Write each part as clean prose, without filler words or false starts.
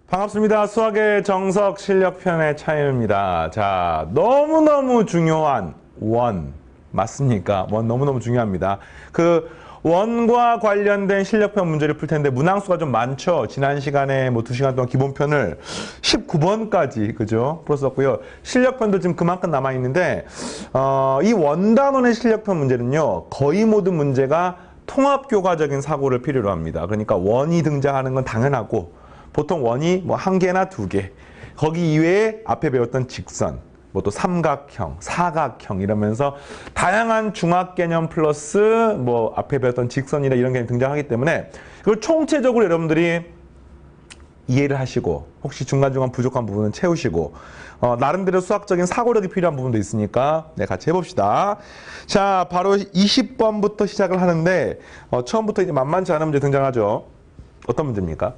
반갑습니다. 수학의 정석 실력편의 차이입니다. 자, 너무너무 중요한 원 맞습니까? 원 너무너무 중요합니다. 그 원과 관련된 실력편 문제를 풀 텐데 문항수가 좀 많죠. 지난 시간에 뭐 2시간 동안 기본편을 19번까지 그죠? 풀었었고요. 실력편도 지금 그만큼 남아 있는데 이 원단원의 실력편 문제는요. 거의 모든 문제가 통합교과적인 사고를 필요로 합니다. 그러니까 원이 등장하는 건 당연하고 보통 원이 뭐 1개나 2개. 거기 이외에 앞에 배웠던 직선, 뭐 또 삼각형, 사각형 이러면서 다양한 중학 개념 플러스 뭐 앞에 배웠던 직선이나 이런 개념이 등장하기 때문에 그걸 총체적으로 여러분들이 이해를 하시고 혹시 중간중간 부족한 부분은 채우시고 나름대로 수학적인 사고력이 필요한 부분도 있으니까 네, 같이 해봅시다. 자, 바로 20번부터 시작을 하는데 처음부터 이제 만만치 않은 문제 등장하죠. 어떤 문제입니까?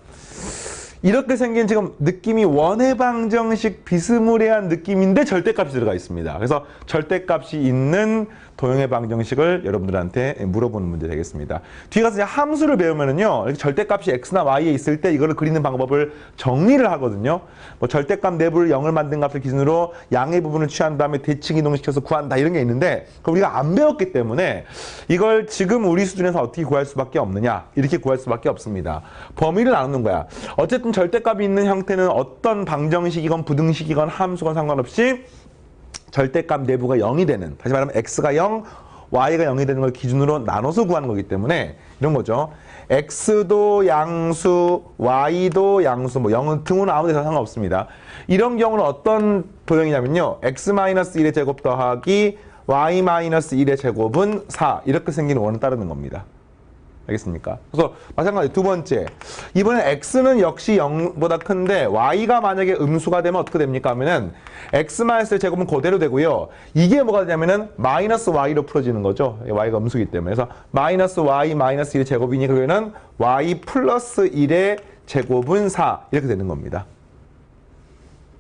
이렇게 생긴 지금 느낌이 원의 방정식 비스무리한 느낌인데 절대값이 들어가 있습니다. 그래서 절대값이 있는 도형의 방정식을 여러분들한테 물어보는 문제 되겠습니다. 뒤에 가서 이제 함수를 배우면은요, 이렇게 절대값이 x나 y에 있을 때 이거를 그리는 방법을 정리를 하거든요. 뭐 절대값 내부를 0을 만든 값을 기준으로 양의 부분을 취한 다음에 대칭 이동시켜서 구한다 이런 게 있는데 그걸 우리가 안 배웠기 때문에 이걸 지금 우리 수준에서 어떻게 구할 수밖에 없느냐 이렇게 구할 수밖에 없습니다. 범위를 나누는 거야. 어쨌든 절대값이 있는 형태는 어떤 방정식이건 부등식이건 함수건 상관없이 절대값 내부가 0이 되는, 다시 말하면 x가 0, y가 0이 되는 걸 기준으로 나눠서 구하는 거기 때문에 이런 거죠. x도 양수, y도 양수, 뭐 0은 등호는 아무 데서 상관없습니다. 이런 경우는 어떤 도형이냐면요. x-1의 제곱 더하기 y-1의 제곱은 4 이렇게 생기는 원을 따르는 겁니다. 알겠습니까? 그래서 마찬가지 두 번째, 이번에 x는 역시 0보다 큰데 y가 만약에 음수가 되면 어떻게 됩니까? 하면은 x-의 제곱은 그대로 되고요. 이게 뭐가 되냐면은 마이너스 y로 풀어지는 거죠. y가 음수이기 때문에. 그래서 마이너스 y 마이너스 1의 제곱이니까 그러면 y 플러스 1의 제곱은 4 이렇게 되는 겁니다.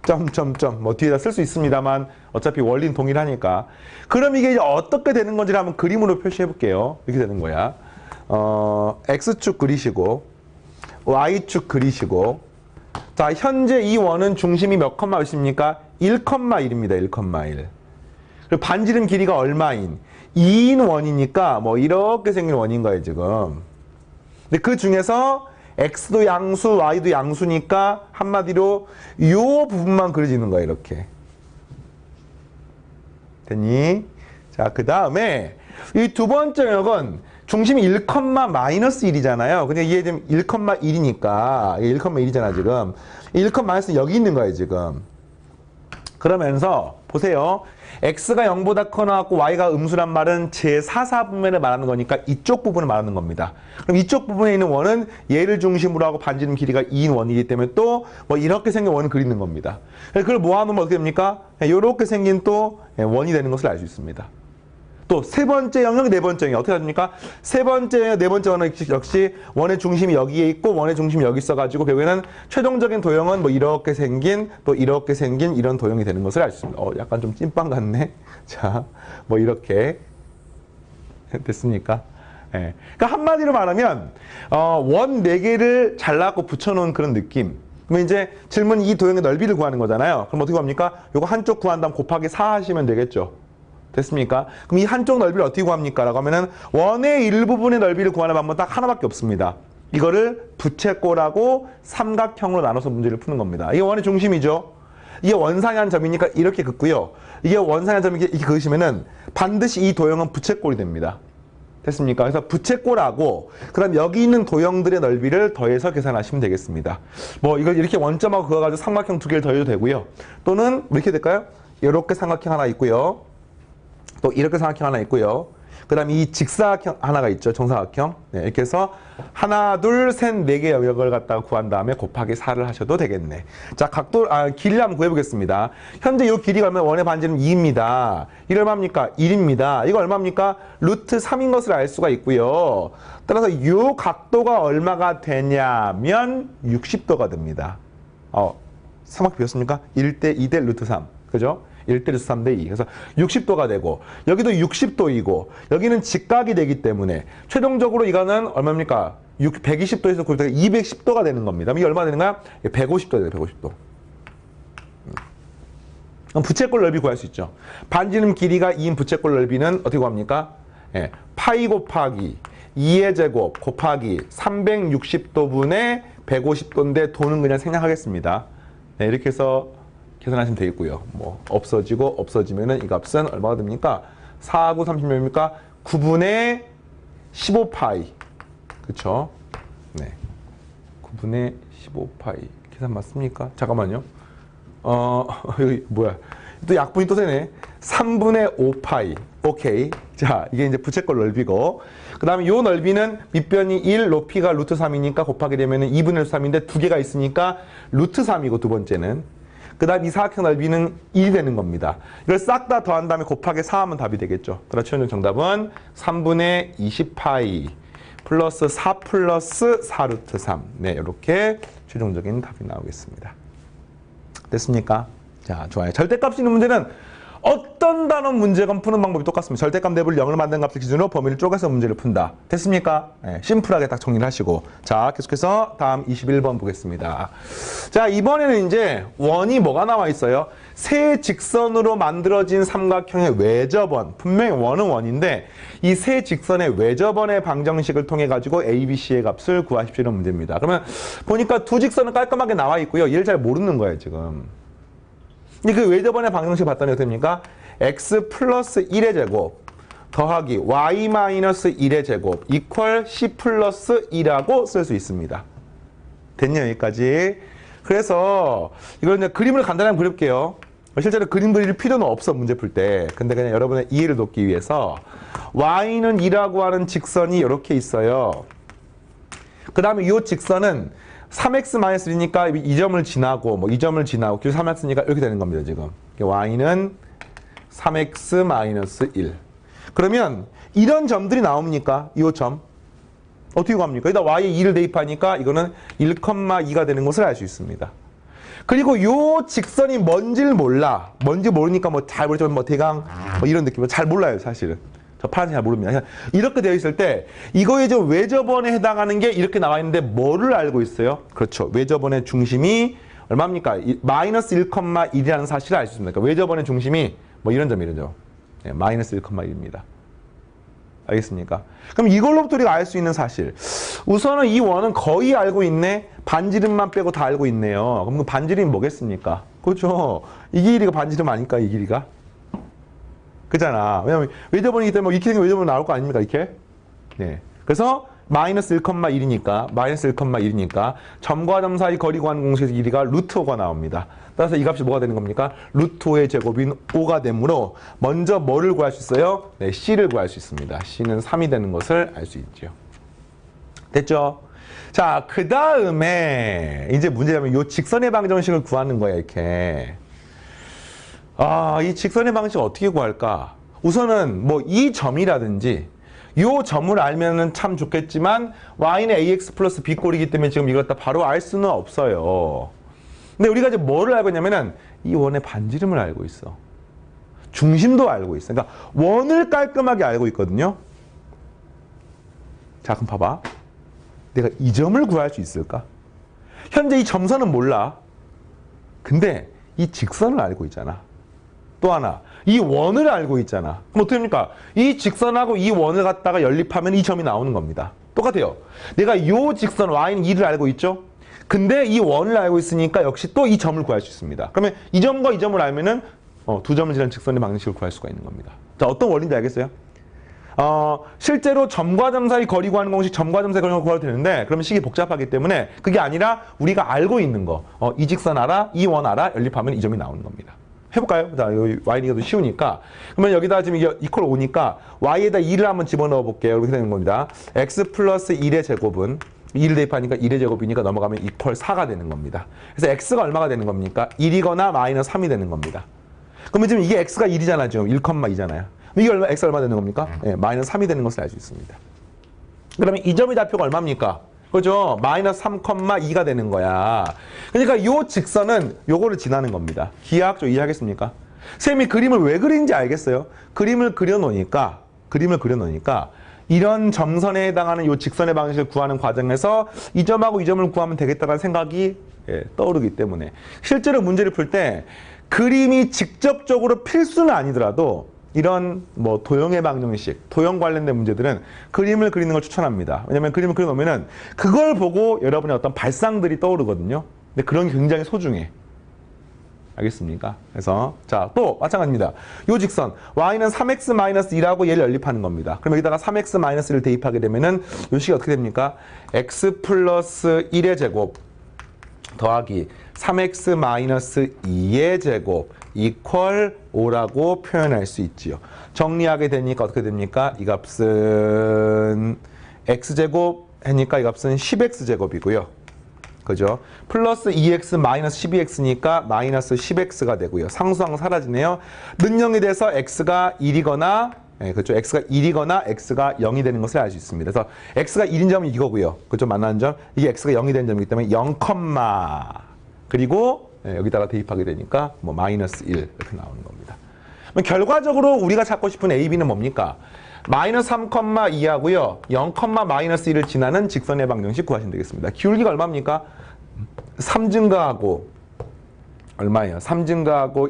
점점점 뭐 뒤에다 쓸 수 있습니다만 어차피 원리는 동일하니까. 그럼 이게 이제 어떻게 되는 건지를 한번 그림으로 표시해 볼게요. 이렇게 되는 거야. x축 그리시고 y축 그리시고 자, 현재 이 원은 중심이 몇 컴마 몇입니까? 1,1입니다. 1,1. 그리고 반지름 길이가 얼마인? 2인 원이니까 뭐 이렇게 생긴 원인 거예요, 지금. 근데 그 중에서 x도 양수, y도 양수니까 한마디로 요 부분만 그려지는 거예요, 이렇게. 됐니? 자, 그 다음에 이 두 번째 영역은 중심이 1,-1이잖아요. 근데 이게 지금 1,1이니까 1,1이잖아 지금. 1,-는 여기 있는 거예요 지금. 그러면서 보세요. x가 0보다 커나갖고 y가 음수란 말은 제4사분면을 말하는 거니까 이쪽 부분을 말하는 겁니다. 그럼 이쪽 부분에 있는 원은 얘를 중심으로 하고 반지름 길이가 2인 원이기 때문에 또 뭐 이렇게 생긴 원을 그리는 겁니다. 그걸 모아놓으면 어떻게 됩니까? 이렇게 생긴 또 원이 되는 것을 알 수 있습니다. 또 세 번째 영역, 네 번째 영역 어떻게 됩니까? 세 번째 영역, 네 번째 영역 역시 원의 중심이 여기에 있고 원의 중심이 여기 있어가지고 결국에는 최종적인 도형은 뭐 이렇게 생긴 또 이렇게 생긴 이런 도형이 되는 것을 알 수 있습니다. 약간 좀 찐빵 같네. 자, 뭐 이렇게 됐습니까? 예. 그러니까 한마디로 말하면 원 4개를 잘라갖고 붙여놓은 그런 느낌. 그러면 이제 질문 이 도형의 넓이를 구하는 거잖아요. 그럼 어떻게 합니까? 요거 한쪽 구한 다음 곱하기 4 하시면 되겠죠. 됐습니까? 그럼 이 한쪽 넓이를 어떻게 구합니까? 라고 하면은 원의 일부분의 넓이를 구하는 방법은 딱 하나밖에 없습니다. 이거를 부채꼴하고 삼각형으로 나눠서 문제를 푸는 겁니다. 이게 원의 중심이죠. 이게 원상한 점이니까 이렇게 긋고요. 이게 원상한 점이 이렇게 그으시면은 반드시 이 도형은 부채꼴이 됩니다. 됐습니까? 그래서 부채꼴하고 그다음 여기 있는 도형들의 넓이를 더해서 계산하시면 되겠습니다. 뭐 이걸 이렇게 원점하고 그어가지고 삼각형 2개를 더해도 되고요. 또는 뭐 이렇게 될까요? 이렇게 삼각형 하나 있고요. 또 이렇게 삼각형 하나 있고요. 그 다음에 이 직사각형 하나가 있죠. 정사각형. 네, 이렇게 해서 하나, 둘, 셋, 4개 영역을 갖다가 구한 다음에 곱하기 4를 하셔도 되겠네. 자, 길이를 한번 구해보겠습니다. 현재 이 길이가 얼마나 원의 반지름 2입니다. 이거 얼마입니까? 1입니다. 이거 얼마입니까? 루트 3인 것을 알 수가 있고요. 따라서 이 각도가 얼마가 되냐면 60도가 됩니다. 삼각형 비었습니까? 1대 2대 루트 3. 그죠? 1대 루트 3대 2. 그래서 60도가 되고 여기도 60도이고 여기는 직각이 되기 때문에 최종적으로 이거는 얼마입니까? 120도에서 굽다가 210도가 되는 겁니다. 이게 얼마 되는 거야? 150도 돼요, 150도. 그럼 부채꼴 넓이 구할 수 있죠. 반지름 길이가 2인 부채꼴 넓이는 어떻게 구합니까? 예, 파이 곱하기 2의 제곱 곱하기 360도분의 150도인데 도는 그냥 생략하겠습니다. 네, 이렇게 해서 계산하시면 되겠고요. 뭐 없어지고 없어지면은 이 값은 얼마가 됩니까? 4, 9, 30몇입니까? 9분의 15파이. 그쵸? 네. 9분의 15파이. 계산 맞습니까? 잠깐만요. 여기 뭐야? 또 약분이 또 되네. 3분의 5파이. 오케이. 자, 이게 이제 부채꼴 넓이고. 그 다음에 요 넓이는 밑변이 1, 높이가 루트 3이니까 곱하게 되면은 2분의 3인데 두 개가 있으니까 루트 3이고 두 번째는. 그 다음 이 사각형 넓이는 1이 되는 겁니다. 이걸 싹 다 더한 다음에 곱하기 4하면 답이 되겠죠. 그래서 최종 정답은 3분의 20파이 플러스 4 플러스 4 루트 3. 네, 이렇게 최종적인 답이 나오겠습니다. 됐습니까? 자, 좋아요. 절대값이 있는 문제는 어떤 단원 문제건 푸는 방법이 똑같습니다. 절대값 내부를 0을 만든 값을 기준으로 범위를 쪼개서 문제를 푼다. 됐습니까? 네, 심플하게 딱 정리를 하시고. 자, 계속해서 다음 21번 보겠습니다. 자, 이번에는 이제 원이 뭐가 나와 있어요? 세 직선으로 만들어진 삼각형의 외접원. 분명히 원은 원인데 이 세 직선의 외접원의 방정식을 통해 가지고 A, B, C의 값을 구하십시오. 이런 문제입니다. 그러면 보니까 두 직선은 깔끔하게 나와 있고요. 얘를 잘 모르는 거예요, 지금. 그 외접원의 방정식 봤더니 어떻게 됩니까? x 플러스 1의 제곱 더하기 y 마이너스 1의 제곱 이퀄 c 플러스 1이라고 쓸 수 있습니다. 됐냐, 여기까지? 그래서 이걸 이제 그림을 간단하게 그려볼게요. 실제로 그림 그릴 필요는 없어, 문제 풀 때. 근데 그냥 여러분의 이해를 돕기 위해서 y는 2라고 하는 직선이 이렇게 있어요. 그 다음에 이 직선은 3x-1이니까 이 점을 지나고 뭐 이 점을 지나고 길 3x니까 이렇게 되는 겁니다. 지금 y는 3x-1. 그러면 이런 점들이 나옵니까? 이 점 어떻게 구합니까? 여기다 y에 2를 대입하니까 이거는 1,2가 되는 것을 알 수 있습니다. 그리고 이 직선이 뭔지를 몰라. 뭔지 모르니까 뭐 잘 모르지만 뭐 대강 뭐 이런 느낌으로 잘 몰라요, 사실은. 저 파란색 잘 모릅니다. 그냥 이렇게 되어 있을 때 이거에 좀 외접원에 해당하는 게 이렇게 나와 있는데 뭐를 알고 있어요? 그렇죠. 외접원의 중심이 얼마입니까? 마이너스 1,1이라는 사실을 알 수 있습니다. 그러니까 외접원의 중심이 뭐 이런 점, 이런 점. 네, 마이너스 1,1입니다. 알겠습니까? 그럼 이걸로부터 우리가 알 수 있는 사실. 우선은 이 원은 거의 알고 있네. 반지름만 빼고 다 알고 있네요. 그럼 그 반지름이 뭐겠습니까? 그렇죠. 이 길이가 반지름 아닐까, 이 길이가? 그잖아. 왜냐면 외접원이기 때문에 이렇게 생긴 외접원 나올 거 아닙니까, 이렇게? 네. 그래서 마이너스 1,1이니까 점과 점 사이 거리 구하는 공식에서 길이가 루트 5가 나옵니다. 따라서 이 값이 뭐가 되는 겁니까? 루트 5의 제곱인 5가 되므로 먼저 뭐를 구할 수 있어요? 네, C를 구할 수 있습니다. C는 3이 되는 것을 알 수 있죠. 됐죠? 자, 그 다음에 이제 문제냐면 이 직선의 방정식을 구하는 거야, 이렇게. 이 직선의 방식 어떻게 구할까? 우선은 뭐 이 점이라든지 이 점을 알면은 참 좋겠지만 y는 ax 플러스 b꼴이기 때문에 지금 이걸 다 바로 알 수는 없어요. 근데 우리가 이제 뭐를 알고 있냐면은 이 원의 반지름을 알고 있어. 중심도 알고 있어. 그러니까 원을 깔끔하게 알고 있거든요. 자, 그럼 봐봐. 내가 이 점을 구할 수 있을까? 현재 이 점선은 몰라. 근데 이 직선을 알고 있잖아. 또 하나, 이 원을 알고 있잖아. 그럼 어떻게 됩니까? 이 직선하고 이 원을 갖다가 연립하면 이 점이 나오는 겁니다. 똑같아요. 내가 이 직선 y는 2를 알고 있죠? 근데 이 원을 알고 있으니까 역시 또 이 점을 구할 수 있습니다. 그러면 이 점과 이 점을 알면은 두 점을 지나는 직선의 방정식을 구할 수가 있는 겁니다. 자, 어떤 원리인지 알겠어요? 실제로 점과 점 사이 거리 구하는 공식, 점과 점 사이 거리 구해도 되는데 그러면 식이 복잡하기 때문에 그게 아니라 우리가 알고 있는 거, 이 직선 알아, 이 원 알아, 연립하면 이 점이 나오는 겁니다. 해볼까요? 자, 여기 y니까 더 쉬우니까. 그러면 여기다 지금 이게 이퀄 5니까 y에다 2를 한번 집어넣어 볼게요. 이렇게 되는 겁니다. x 플러스 1의 제곱은 2를 대입하니까 1의 제곱이니까 넘어가면 이퀄 4가 되는 겁니다. 그래서 x가 얼마가 되는 겁니까? 1이거나 마이너스 3이 되는 겁니다. 그러면 지금 이게 x가 1이잖아, 지금 1,2잖아요. 이게 x 얼마 되는 겁니까? 네, 마이너스 3이 되는 것을 알 수 있습니다. 그러면 이 점의 좌표가 얼마입니까? 그죠? 마이너스 3,2가 되는 거야. 그러니까 이 직선은 요거를 지나는 겁니다. 기하학적 이해하겠습니까? 선생님이 그림을 왜 그린지 알겠어요? 그림을 그려놓으니까 이런 점선에 해당하는 이 직선의 방식을 구하는 과정에서 이 점하고 이 점을 구하면 되겠다는 생각이 떠오르기 때문에 실제로 문제를 풀 때 그림이 직접적으로 필수는 아니더라도 이런 뭐 도형의 방정식, 도형 관련된 문제들은 그림을 그리는 걸 추천합니다. 왜냐하면 그림을 그려놓으면 그걸 보고 여러분의 어떤 발상들이 떠오르거든요. 근데 그런 게 굉장히 소중해. 알겠습니까? 그래서 자, 또 마찬가지입니다. 요 직선 y는 3x-2라고 얘를 연립하는 겁니다. 그럼 여기다가 3x-1을 대입하게 되면은 요 식이 어떻게 됩니까? x 플러스 1의 제곱 더하기 3x-2의 제곱 이퀄 5라고 표현할 수 있지요. 정리하게 되니까 어떻게 됩니까? 이 값은 x제곱 하니까 이 값은 10x제곱이고요. 그죠? 플러스 2x 마이너스 12x니까 마이너스 10x가 되고요. 상수항 사라지네요. 는 0이 돼서 x가 1이거나 그렇죠. x가 1이거나 x가 0이 되는 것을 알 수 있습니다. 그래서 x가 1인 점은 이거고요. 그죠? 만나는 점. 이게 x가 0이 되는 점이기 때문에 0, 그리고 여기다가 대입하게 되니까 뭐 마이너스 1 이렇게 나오는 겁니다. 결과적으로 우리가 찾고 싶은 a, b는 뭡니까? 마이너스 3,2하고요. 0, 마이너스 1을 지나는 직선의 방정식 구하시면 되겠습니다. 기울기가 얼마입니까? 3 증가하고 얼마예요? 3 증가하고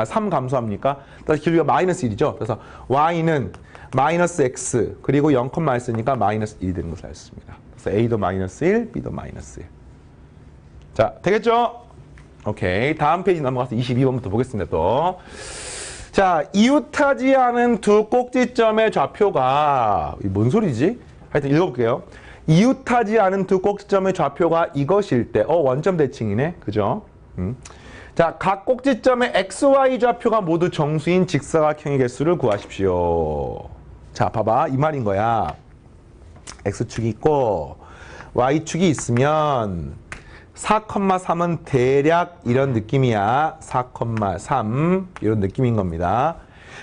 3 감소합니까? 따라서 기울기가 마이너스 1이죠. 그래서 y는 마이너스 x 그리고 0, x니까 마이너스 1이 되는 것을 알 수 있습니다. 그래서 a도 마이너스 1, b도 마이너스 1. 자, 되겠죠? 오케이. 다음 페이지 넘어가서 22번부터 보겠습니다. 또. 자, 이웃하지 않은 두 꼭지점의 좌표가 뭔 소리지? 하여튼 읽어볼게요. 이웃하지 않은 두 꼭지점의 좌표가 이것일 때 원점 대칭이네. 그죠? 자, 각 꼭지점의 XY 좌표가 모두 정수인 직사각형의 개수를 구하십시오. 자, 봐봐. 이 말인 거야. X축이 있고 Y축이 있으면 4,3은 대략 이런 느낌이야. 4,3 이런 느낌인 겁니다.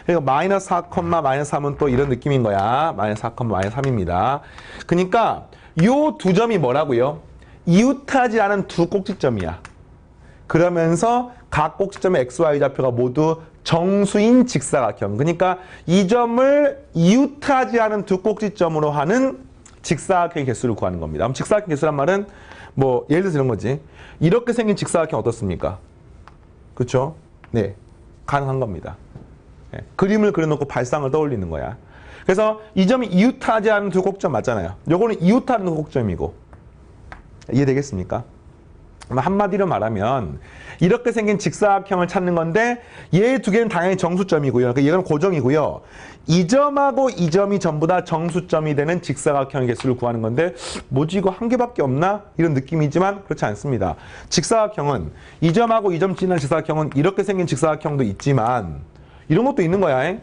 그리고 마이너스 4, 마이너스 3은 또 이런 느낌인 거야. 마이너스 4, 마이너스 3입니다. 그러니까 요 두 점이 뭐라고요? 이웃하지 않은 두 꼭지점이야. 그러면서 각 꼭지점의 XY 좌표가 모두 정수인 직사각형. 그러니까 이 점을 이웃하지 않은 두 꼭지점으로 하는 직사각형의 개수를 구하는 겁니다. 그럼 직사각형 개수란 말은 뭐 예를 들어서 이런 거지. 이렇게 생긴 직사각형 어떻습니까? 그렇죠? 네, 가능한 겁니다. 네, 그림을 그려놓고 발상을 떠올리는 거야. 그래서 이 점이 이웃하지 않은 두 꼭지점 맞잖아요. 요거는 이웃하는 두 꼭지점이고. 이해되겠습니까? 한마디로 말하면 이렇게 생긴 직사각형을 찾는 건데 얘 두 개는 당연히 정수점이고요. 그러니까 얘는 고정이고요. 이 점하고 이 점이 전부 다 정수점이 되는 직사각형의 개수를 구하는 건데 뭐지 이거 한 개밖에 없나? 이런 느낌이지만 그렇지 않습니다. 직사각형은 이 점하고 이 점 지나는 직사각형은 이렇게 생긴 직사각형도 있지만 이런 것도 있는 거야.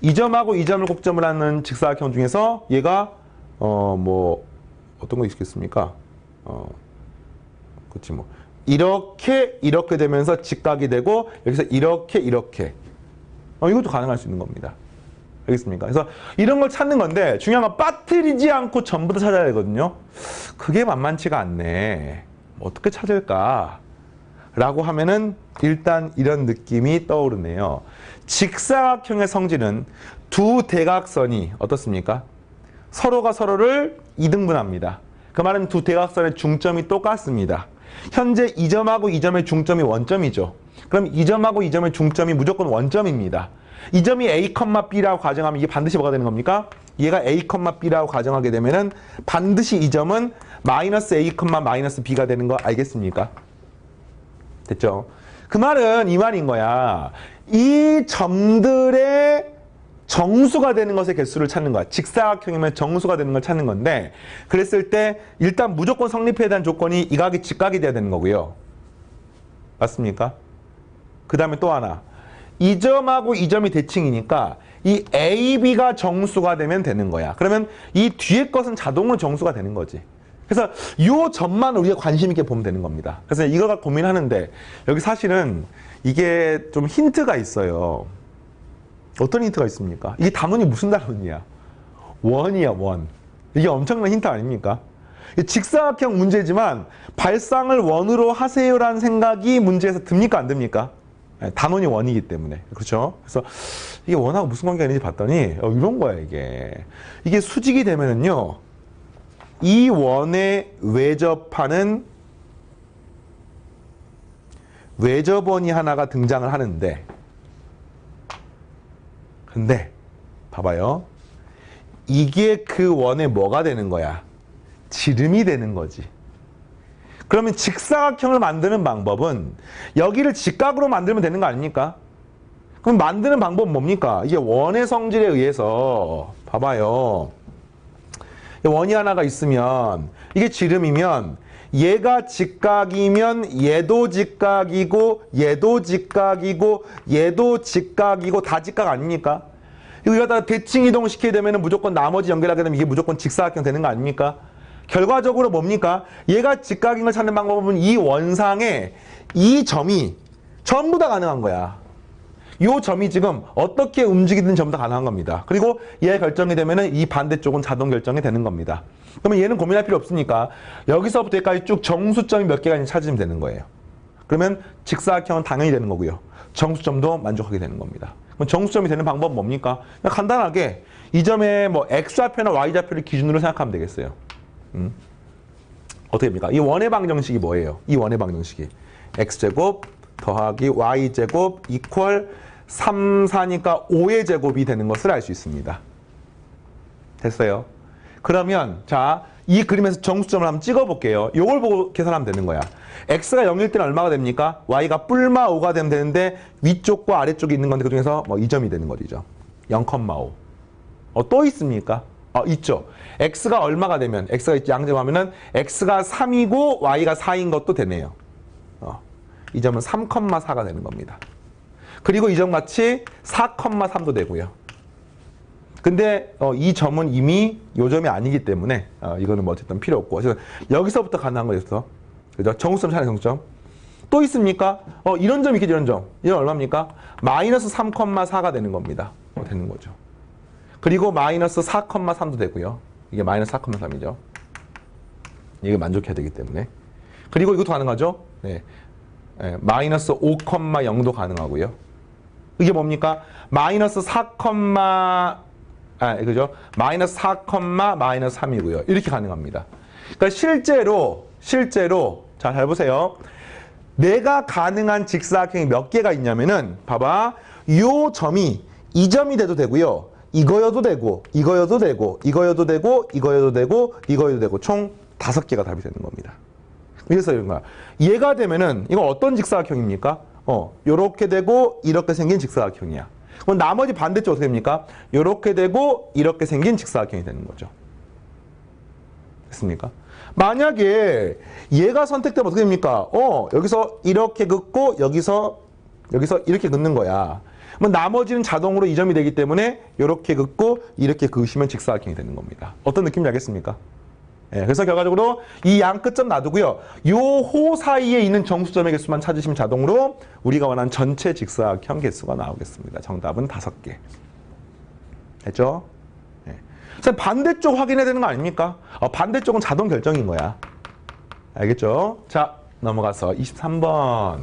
이 점하고 이 점을 꼭점을 하는 직사각형 중에서 얘가 뭐 어떤 거 있겠습니까? 그렇지 뭐 이렇게 되면서 직각이 되고 여기서 이렇게 이것도 가능할 수 있는 겁니다. 알겠습니까? 그래서 이런 걸 찾는 건데 중요한 건 빠뜨리지 않고 전부 다 찾아야 되거든요. 그게 만만치가 않네. 어떻게 찾을까? 라고 하면은 일단 이런 느낌이 떠오르네요. 직사각형의 성질은 두 대각선이 어떻습니까? 서로가 서로를 이등분합니다. 그 말은 두 대각선의 중점이 똑같습니다. 현재 이 점하고 이 점의 중점이 원점이죠. 그럼 이 점하고 이 점의 중점이 무조건 원점입니다. 이 점이 A, B라고 가정하면 이게 반드시 뭐가 되는 겁니까? 얘가 A, B라고 가정하게 되면은 반드시 이 점은 마이너스 A, 마이너스 B가 되는 거 알겠습니까? 됐죠? 그 말은 이 말인 거야. 이 점들의 정수가 되는 것의 개수를 찾는 거야. 직사각형이면 정수가 되는 걸 찾는 건데 그랬을 때 일단 무조건 성립해야 되는 조건이 이 각이 직각이 돼야 되는 거고요. 맞습니까? 그 다음에 또 하나. 이 점하고 이 점이 대칭이니까 이 AB가 정수가 되면 되는 거야. 그러면 이 뒤에 것은 자동으로 정수가 되는 거지. 그래서 이 점만 우리가 관심 있게 보면 되는 겁니다. 그래서 이거가 고민하는데 여기 사실은 이게 좀 힌트가 있어요. 어떤 힌트가 있습니까? 이게 단원이 무슨 단원이야? 원이야, 원. 이게 엄청난 힌트 아닙니까? 직사각형 문제지만 발상을 원으로 하세요라는 생각이 문제에서 듭니까? 안 듭니까? 단원이 원이기 때문에. 그렇죠? 그래서 이게 원하고 무슨 관계가 있는지 봤더니 이런 거야, 이게. 이게 수직이 되면은요. 이 원에 외접하는 외접원이 하나가 등장을 하는데, 근데 봐봐요. 이게 그 원의 뭐가 되는 거야? 지름이 되는 거지. 그러면 직사각형을 만드는 방법은 여기를 직각으로 만들면 되는 거 아닙니까? 그럼 만드는 방법은 뭡니까? 이게 원의 성질에 의해서 봐봐요. 원이 하나가 있으면 이게 지름이면 얘가 직각이면 얘도 직각이고 얘도 직각이고 얘도 직각이고 다 직각 아닙니까? 이거 갖다가 대칭 이동시키게 되면 무조건 나머지 연결하게 되면 이게 무조건 직사각형 되는 거 아닙니까? 결과적으로 뭡니까? 얘가 직각인 걸 찾는 방법은 이 원상에 이 점이 전부 다 가능한 거야. 이 점이 지금 어떻게 움직이든 전부 다 가능한 겁니다. 그리고 얘 결정이 되면 이 반대쪽은 자동 결정이 되는 겁니다. 그러면 얘는 고민할 필요 없으니까 여기서부터 여기까지 쭉 정수점이 몇 개가 있는지 찾으면 되는 거예요. 그러면 직사각형은 당연히 되는 거고요. 정수점도 만족하게 되는 겁니다. 그럼 정수점이 되는 방법은 뭡니까? 그냥 간단하게 이 점의 뭐 x좌표나 y좌표를 기준으로 생각하면 되겠어요. 어떻게 됩니까? 이 원의 방정식이 뭐예요? 이 원의 방정식이 x제곱 더하기 y제곱 이퀄 3, 4니까 5의 제곱이 되는 것을 알 수 있습니다. 됐어요? 그러면 자, 이 그림에서 정수점을 한번 찍어볼게요. 이걸 보고 계산하면 되는 거야. x가 0일 때는 얼마가 됩니까? y가 뿔마 5가 되면 되는데 위쪽과 아래쪽에 있는 건데 그중에서 뭐 2점이 되는 거죠. 0,5. 또 있습니까? 있죠. x가 얼마가 되면 x가 양점하면은 x가 3이고 y가 4인 것도 되네요. 이 점은 3,4가 되는 겁니다. 그리고 이 점 같이 4,3도 되고요. 근데 이 점은 이미 요 점이 아니기 때문에 이거는 뭐 어쨌든 필요 없고 그래서 여기서부터 가능한 거였어. 그죠? 정수점 차례 정수점. 또 있습니까? 이런 점이 있겠죠, 이런 점. 이건 얼마입니까? 마이너스 3,4가 되는 겁니다. 되는 거죠. 그리고 마이너스 4,3도 되고요. 이게 마이너스 4,3이죠. 이게 만족해야 되기 때문에. 그리고 이것도 가능하죠? 네. 마이너스 5,0도 가능하고요. 이게 뭡니까? 마이너스 4, 그죠? 마이너스 4, 마이너스 3이고요. 이렇게 가능합니다. 그러니까 실제로, 자, 잘 보세요. 내가 가능한 직사각형이 몇 개가 있냐면은, 봐봐. 요 점이 이 점이 돼도 되고요. 이거여도 되고, 이거여도 되고, 이거여도 되고, 이거여도 되고, 이거여도 되고, 총 5개가 답이 되는 겁니다. 그래서 이런 거야. 얘가 되면은, 이건 어떤 직사각형입니까? 요렇게 되고, 이렇게 생긴 직사각형이야. 그럼 나머지 반대쪽 어떻게 됩니까? 요렇게 되고, 이렇게 생긴 직사각형이 되는 거죠. 됐습니까? 만약에 얘가 선택되면 어떻게 됩니까? 여기서 이렇게 긋고, 여기서 이렇게 긋는 거야. 그럼 나머지는 자동으로 이 점이 되기 때문에 이렇게 긋고 이렇게 그으시면 직사각형이 되는 겁니다. 어떤 느낌인지 알겠습니까? 그래서 결과적으로 이 양 끝점 놔두고요. 요 호 사이에 있는 정수점의 개수만 찾으시면 자동으로 우리가 원하는 전체 직사각형 개수가 나오겠습니다. 정답은 5개. 됐죠? 그래서 반대쪽 확인해야 되는 거 아닙니까? 반대쪽은 자동 결정인 거야. 알겠죠? 자, 넘어가서 23번.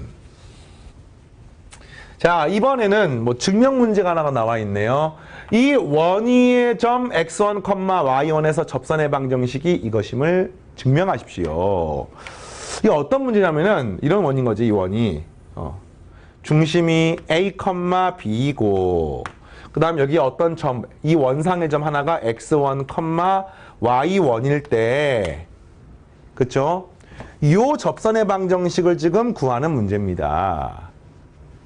자, 이번에는 뭐 증명 문제가 하나가 나와 있네요. 이 원위의 점 x1, y1에서 접선의 방정식이 이것임을 증명하십시오. 이게 어떤 문제냐면은 이런 원인 거지, 이 원이. 중심이 a, b이고 그 다음 여기 어떤 점, 이 원상의 점 하나가 x1, y1일 때 그쵸? 요 접선의 방정식을 지금 구하는 문제입니다.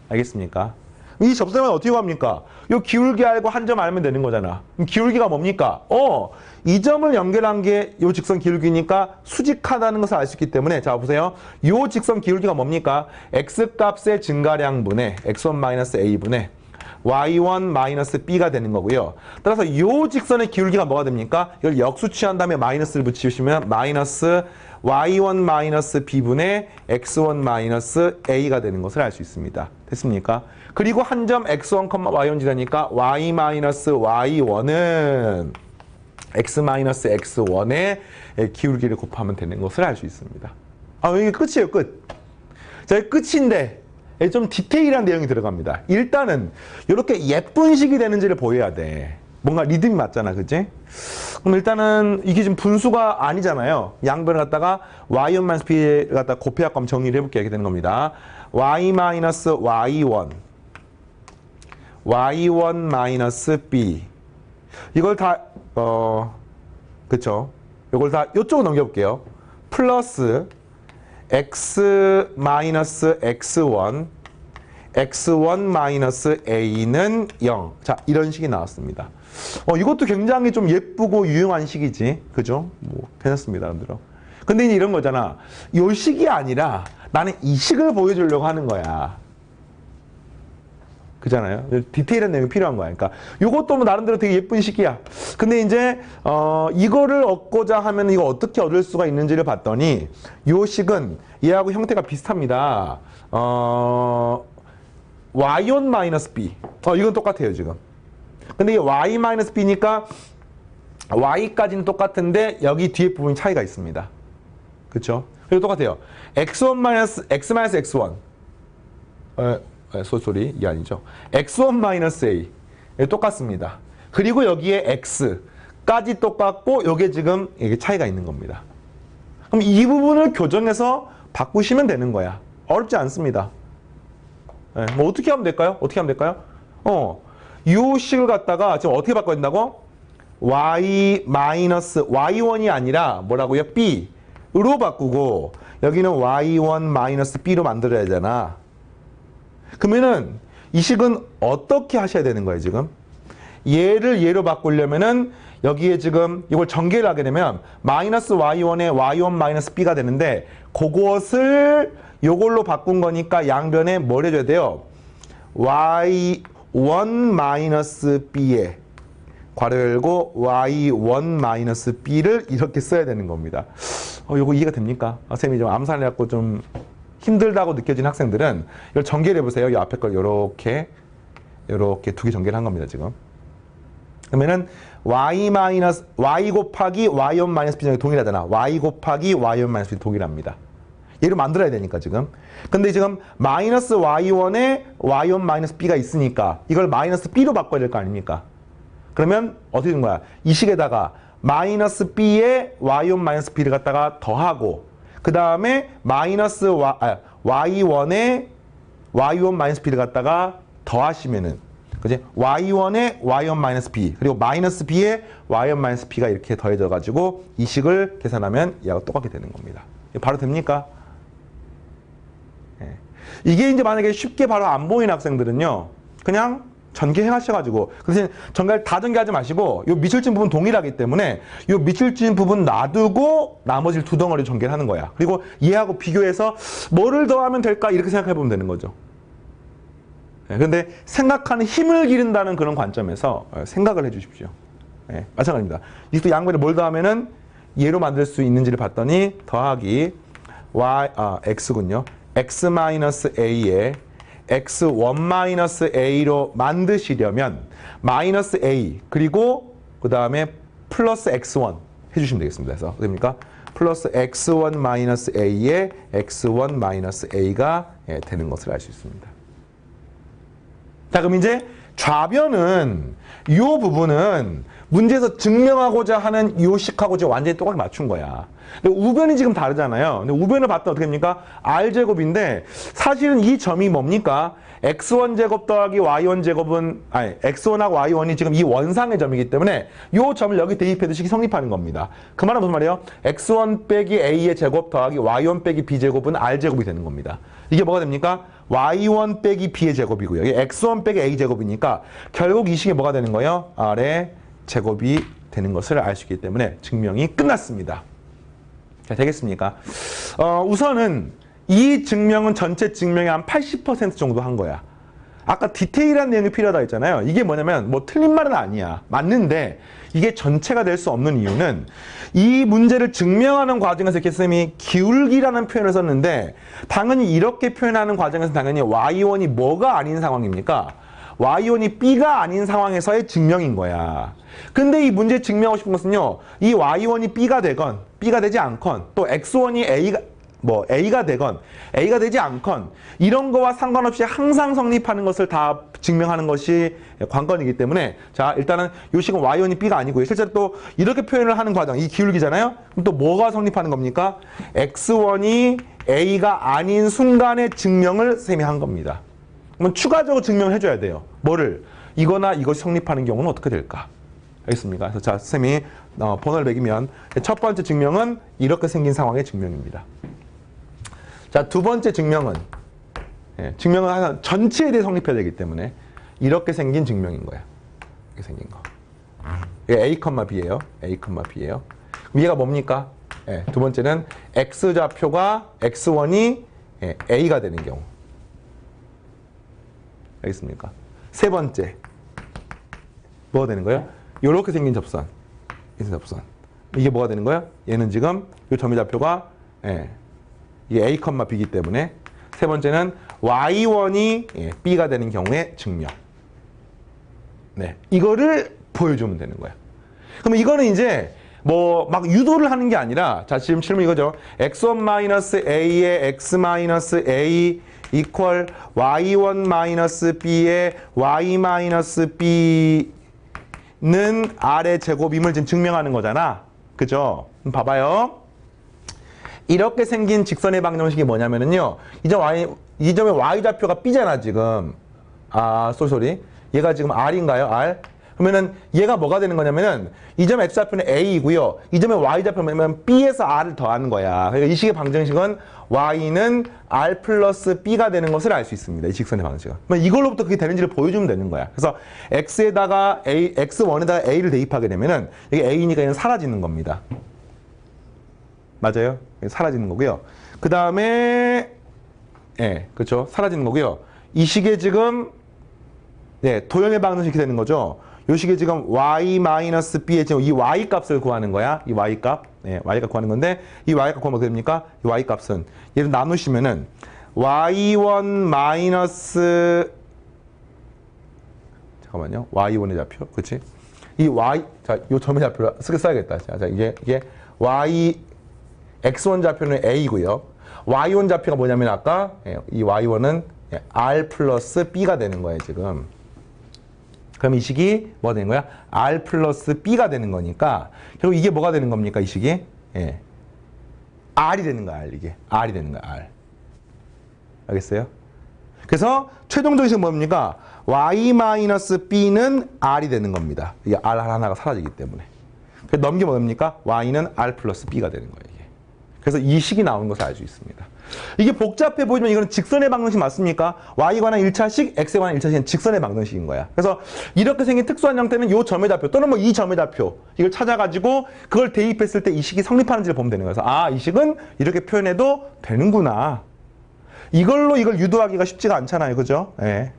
알겠습니까? 이 접선은 어떻게 구합니까? 요 기울기 알고 한 점 알면 되는 거잖아. 그럼 기울기가 뭡니까? 이 점을 연결한 게 요 직선 기울기니까 수직하다는 것을 알 수 있기 때문에 자 보세요. 요 직선 기울기가 뭡니까? x값의 증가량분의 x1-a분의 y1-b가 되는 거고요. 따라서 요 직선의 기울기가 뭐가 됩니까? 이걸 역수 취한 다음에 마이너스를 붙이시면 마이너스 y1-b분의 x1-a가 되는 것을 알 수 있습니다. 됐습니까? 그리고 한 점 x1, y1 지나니까 y-y1은 x-x1의 기울기를 곱하면 되는 것을 알 수 있습니다. 이게 끝이에요, 끝. 자, 끝인데 좀 디테일한 내용이 들어갑니다. 일단은 이렇게 예쁜 식이 되는지를 보여야 돼. 뭔가 리듬이 맞잖아, 그치? 그럼 일단은 이게 지금 분수가 아니잖아요. 양변을 갖다가 y1-b를 갖다 곱해갖고 한번 정리를 해볼게요. 이렇게 되는 겁니다. y-y1 y1-b 이걸 다 그쵸? 이걸 다 이쪽으로 넘겨볼게요. 플러스 x-x1 x1-a는 0. 자, 이런 식이 나왔습니다. 이것도 굉장히 좀 예쁘고 유용한 식이지. 그죠? 뭐, 괜찮습니다, 여러분들. 근데 이제 이런 거잖아. 요 식이 아니라 나는 이 식을 보여주려고 하는 거야. 그잖아요. 디테일한 내용이 필요한 거야. 그러니까 요것도 뭐 나름대로 되게 예쁜 식이야. 근데 이제 이거를 얻고자 하면 이거 어떻게 얻을 수가 있는지를 봤더니 요 식은 얘하고 형태가 비슷합니다. y1-b. 이건 똑같아요, 지금. 근데 이게 y-b니까 y까지는 똑같은데 여기 뒤에 부분이 차이가 있습니다. 그쵸? 그리고 똑같아요. x-x1. 소리 이게 아니죠. x1-a 똑같습니다. 그리고 여기에 x까지 똑같고 이게 지금 이게 차이가 있는 겁니다. 그럼 이 부분을 교정해서 바꾸시면 되는 거야. 어렵지 않습니다. 뭐 어떻게 하면 될까요? 어떻게 하면 될까요? 이 식을 갖다가 지금 어떻게 바꿔야 된다고? y-y1이 아니라 뭐라고요? b로 바꾸고 여기는 y1-b로 만들어야 되잖아. 그러면은 이 식은 어떻게 하셔야 되는 거예요, 지금? 얘를 얘로 바꾸려면은 여기에 지금 이걸 전개를 하게 되면 마이너스 y1에 y1-b가 되는데 그것을 요걸로 바꾼 거니까 양변에 뭘 해줘야 돼요? y1-b에 괄호 열고 y1-b를 이렇게 써야 되는 겁니다. 요거 이해가 됩니까? 선생님이 좀 암산을 해갖고 좀 힘들다고 느껴진 학생들은 이걸 전개를 해보세요. 이 앞에 걸 요렇게 두 개 전개를 한 겁니다, 지금. 그러면은 y 곱하기 y1-b랑 동일하잖아. y 곱하기 y1-b 동일합니다. 얘를 만들어야 되니까 지금. 근데 지금 마이너스 y1에 y1-b가 있으니까 이걸 마이너스 b로 바꿔야 될 거 아닙니까? 그러면 어떻게 된 거야? 이 식에다가 마이너스 b에 y1-b를 갖다가 더하고 그 다음에 마이너스 y1에 y1-b를 갖다가 더하시면은 그지? y1에 y1-b 그리고 마이너스 b에 y1-b가 이렇게 더해져 가지고 이 식을 계산하면 얘하고 똑같게 되는 겁니다. 바로 됩니까? 이게 이제 만약에 쉽게 바로 안 보이는 학생들은요, 그냥 전개해 하셔가지고, 그래서 전개를 다 전개하지 마시고, 요 밑줄 친 부분 동일하기 때문에, 요 밑줄 친 부분 놔두고, 나머지를 두 덩어리 전개를 하는 거야. 그리고 얘하고 비교해서 뭐를 더하면 될까? 이렇게 생각해 보면 되는 거죠. 근데 생각하는 힘을 기른다는 그런 관점에서 생각을 해 주십시오. 마찬가지입니다. 이것도 양변에 뭘 더하면은 얘로 만들 수 있는지를 봤더니, 더하기 x군요. x-a에 x1-a로 만드시려면 마이너스 a 그리고 그 다음에 플러스 x1 해주시면 되겠습니다. 그래서 됩니까? 플러스 x1-a에 x1-a가 되는 것을 알 수 있습니다. 자, 그럼 이제 좌변은 이 부분은 문제에서 증명하고자 하는 이 식하고 지금 완전히 똑같이 맞춘 거야. 근데 우변이 지금 다르잖아요. 근데 우변을 봤더니 어떻게 됩니까? r제곱인데 사실은 이 점이 뭡니까? x1제곱 더하기 y1제곱은 x1하고 y1이 지금 이 원상의 점이기 때문에 이 점을 여기 대입해도 식이 성립하는 겁니다. 그 말은 무슨 말이에요? x1 빼기 a의 제곱 더하기 y1 빼기 b제곱은 r제곱이 되는 겁니다. 이게 뭐가 됩니까? y1 빼기 b의 제곱이고요. 이게 x1 빼기 a 제곱이니까 결국 이 식이 뭐가 되는 거예요? r의 제곱이 되는 것을 알 수 있기 때문에 증명이 끝났습니다. 자, 되겠습니까? 우선은 이 증명은 전체 증명의 한 80% 정도 한 거야. 아까 디테일한 내용이 필요하다 했잖아요. 이게 뭐냐면 뭐 틀린 말은 아니야. 맞는데 이게 전체가 될 수 없는 이유는 이 문제를 증명하는 과정에서 이렇게 쌤이 기울기라는 표현을 썼는데 당연히 이렇게 표현하는 과정에서 당연히 y1이 뭐가 아닌 상황입니까? y1이 b가 아닌 상황에서의 증명인 거야. 근데 이 문제 증명하고 싶은 것은요, 이 y1이 b가 되건 b가 되지 않건 또 x1이 a가 뭐 A가 되건 A가 되지 않건 이런 거와 상관없이 항상 성립하는 것을 다 증명하는 것이 관건이기 때문에 자 일단은 요 식은 y1이 b가 아니고요. 실제로 또 이렇게 표현을 하는 과정 이 기울기잖아요. 그럼 또 뭐가 성립하는 겁니까? x1이 a가 아닌 순간의 증명을 쌤이 한 겁니다. 그러면 추가적으로 증명해 줘야 돼요. 뭐를? 이거나 이것이 성립하는 경우는 어떻게 될까? 알겠습니까? 그래서 자 쌤이 번호를 매기면 첫 번째 증명은 이렇게 생긴 상황의 증명입니다. 자, 두 번째 증명은 증명은 하나 전체에 대해 성립해야 되기 때문에 이렇게 생긴 증명인 거야. 이렇게 생긴 거. 이게 A, B예요. A, B예요. 그럼 얘가 뭡니까? 두 번째는 X좌표가 X1이 A가 되는 경우. 알겠습니까? 세 번째. 뭐가 되는 거예요? 이렇게 생긴 접선. 이 접선. 이게 뭐가 되는 거야? 얘는 지금 이 점의 좌표가 이게 A, B이기 때문에 세 번째는 Y1이 B가 되는 경우의 증명. 네, 이거를 보여주면 되는 거야. 그러면 이거는 이제 뭐 막 유도를 하는 게 아니라 자 지금 질문 이거죠. x1-a의 x-a equal y1-b의 y-b는 r의 제곱임을 지금 증명하는 거잖아. 그죠? 봐봐요. 이렇게 생긴 직선의 방정식이 뭐냐면은요. 이 점의 y좌표가 b잖아, 지금. 쏘리. 얘가 지금 r인가요? r? 그러면은 얘가 뭐가 되는 거냐면은 이 점의 x좌표는 a이고요. 이 점의 y좌표는 b에서 r을 더하는 거야. 그러니까 이 식의 방정식은 y는 r 플러스 b가 되는 것을 알 수 있습니다. 이 직선의 방정식은. 그러면 이걸로부터 그게 되는지를 보여주면 되는 거야. 그래서 x에다가 x1에다가 a를 대입하게 되면은 이게 a니까 얘는 사라지는 겁니다. 맞아요? 사라지는 거고요. 그 다음에 그렇죠. 사라지는 거고요. 이 식의 지금 도형의 방정식이 되는 거죠. 이 식의 지금 y-b의 지금 이 y 값을 구하는 거야. 이 y 값. y 값 구하는 건데 이 y 값 구하면 어떻게 됩니까? 이 y 값은 얘를 나누시면은 y1 마이너스 잠깐만요. y1의 좌표. 그렇지? 이 y 자, 요 점의 좌표를 써야겠다. 자, 이게 x1 좌표는 a이고요. y1 좌표가 뭐냐면 아까 이 y1은 r 플러스 b가 되는 거예요, 지금. 그럼 이 식이 뭐가 되는 거야? r 플러스 b가 되는 거니까 결국 이게 뭐가 되는 겁니까? 이 식이? r이 되는 거야, 이게. r이 되는 거야, r. 알겠어요? 그래서 최종적인 식은 뭡니까? y-b는 r이 되는 겁니다. 이게 r 하나가 사라지기 때문에. 그래서 넘기면 뭡니까? y는 r 플러스 b가 되는 거예요, 이게. 그래서 이 식이 나오는 것을 알 수 있습니다. 이게 복잡해 보이지만 이거는 직선의 방정식 맞습니까? y에 관한 1차식, x에 관한 1차식은 직선의 방정식인 거야. 그래서 이렇게 생긴 특수한 형태는 이 점의 좌표 또는 뭐 이 점의 좌표 이걸 찾아가지고 그걸 대입했을 때 이 식이 성립하는지를 보면 되는 거예요. 그래서 이 식은 이렇게 표현해도 되는구나. 이걸로 이걸 유도하기가 쉽지가 않잖아요. 그죠?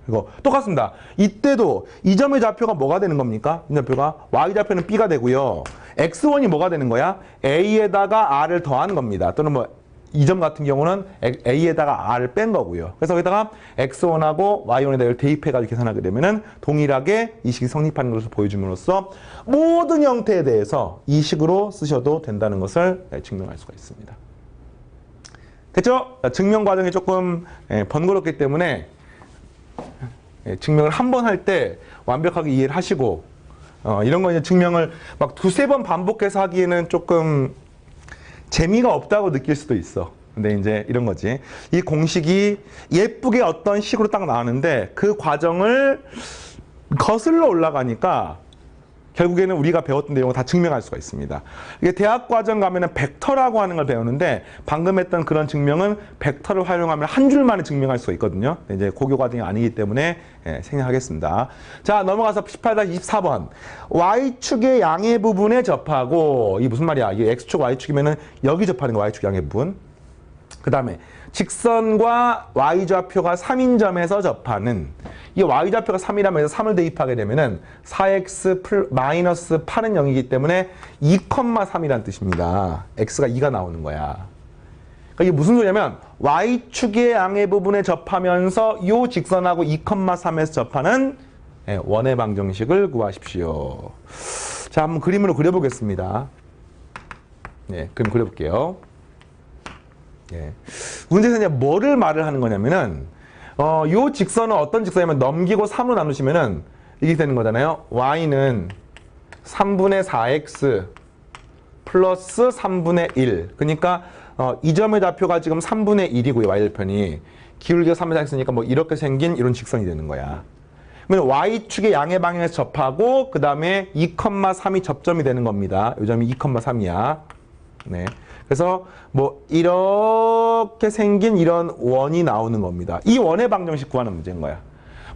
이거 똑같습니다. 이때도 이 점의 좌표가 뭐가 되는 겁니까? 이 좌표가 y좌표는 b가 되고요. x1이 뭐가 되는 거야? a에다가 r을 더하는 겁니다. 또는 뭐 이 점 같은 경우는 a에다가 r을 뺀 거고요. 그래서 여기다가 x1하고 y1에다가 대입해가지고 계산하게 되면은 동일하게 이 식이 성립하는 것을 보여줌으로써 모든 형태에 대해서 이 식으로 쓰셔도 된다는 것을 증명할 수가 있습니다. 됐죠? 증명 과정이 조금 번거롭기 때문에 증명을 한 번 할 때 완벽하게 이해를 하시고 이런 거 이제 증명을 막 두세 번 반복해서 하기에는 조금 재미가 없다고 느낄 수도 있어. 근데 이제 이런 거지. 이 공식이 예쁘게 어떤 식으로 딱 나오는데 그 과정을 거슬러 올라가니까 결국에는 우리가 배웠던 내용을 다 증명할 수가 있습니다. 이게 대학 과정 가면은 벡터라고 하는 걸 배우는데 방금 했던 그런 증명은 벡터를 활용하면 한 줄 만에 증명할 수가 있거든요. 이제 고교 과정이 아니기 때문에 생략하겠습니다. 자, 넘어가서 18-24번. Y축의 양의 부분에 접하고 이 무슨 말이야? 이게 X축, Y축이면은 여기 접하는 거 Y축 양의 부분. 그 다음에 직선과 Y좌표가 3인점에서 접하는 이 Y좌표가 3이라면 3을 대입하게 되면은 4x 마이너스 8은 0이기 때문에 2,3이라는 뜻입니다. x가 2가 나오는 거야. 그러니까 이게 무슨 소리냐면 Y축의 양의 부분에 접하면서 이 직선하고 2,3에서 접하는 원의 방정식을 구하십시오. 자, 한번 그림으로 그려보겠습니다. 그림 그려볼게요. 예. 문제에서 이제 뭐를 말을 하는 거냐면은 요 직선은 어떤 직선이냐면 넘기고 3으로 나누시면은 이게 되는 거잖아요. y는 3분의 4x 플러스 3분의 1. 그러니까 이 점의 좌표가 지금 3분의 1이고요. y절편이. 기울기가 3분의 4x니까 뭐 이렇게 생긴 이런 직선이 되는 거야. 그러면 y축의 양의 방향에서 접하고 그 다음에 2,3이 접점이 되는 겁니다. 이 점이 2,3이야. 네. 그래서 뭐 이렇게 생긴 이런 원이 나오는 겁니다. 이 원의 방정식 구하는 문제인 거야.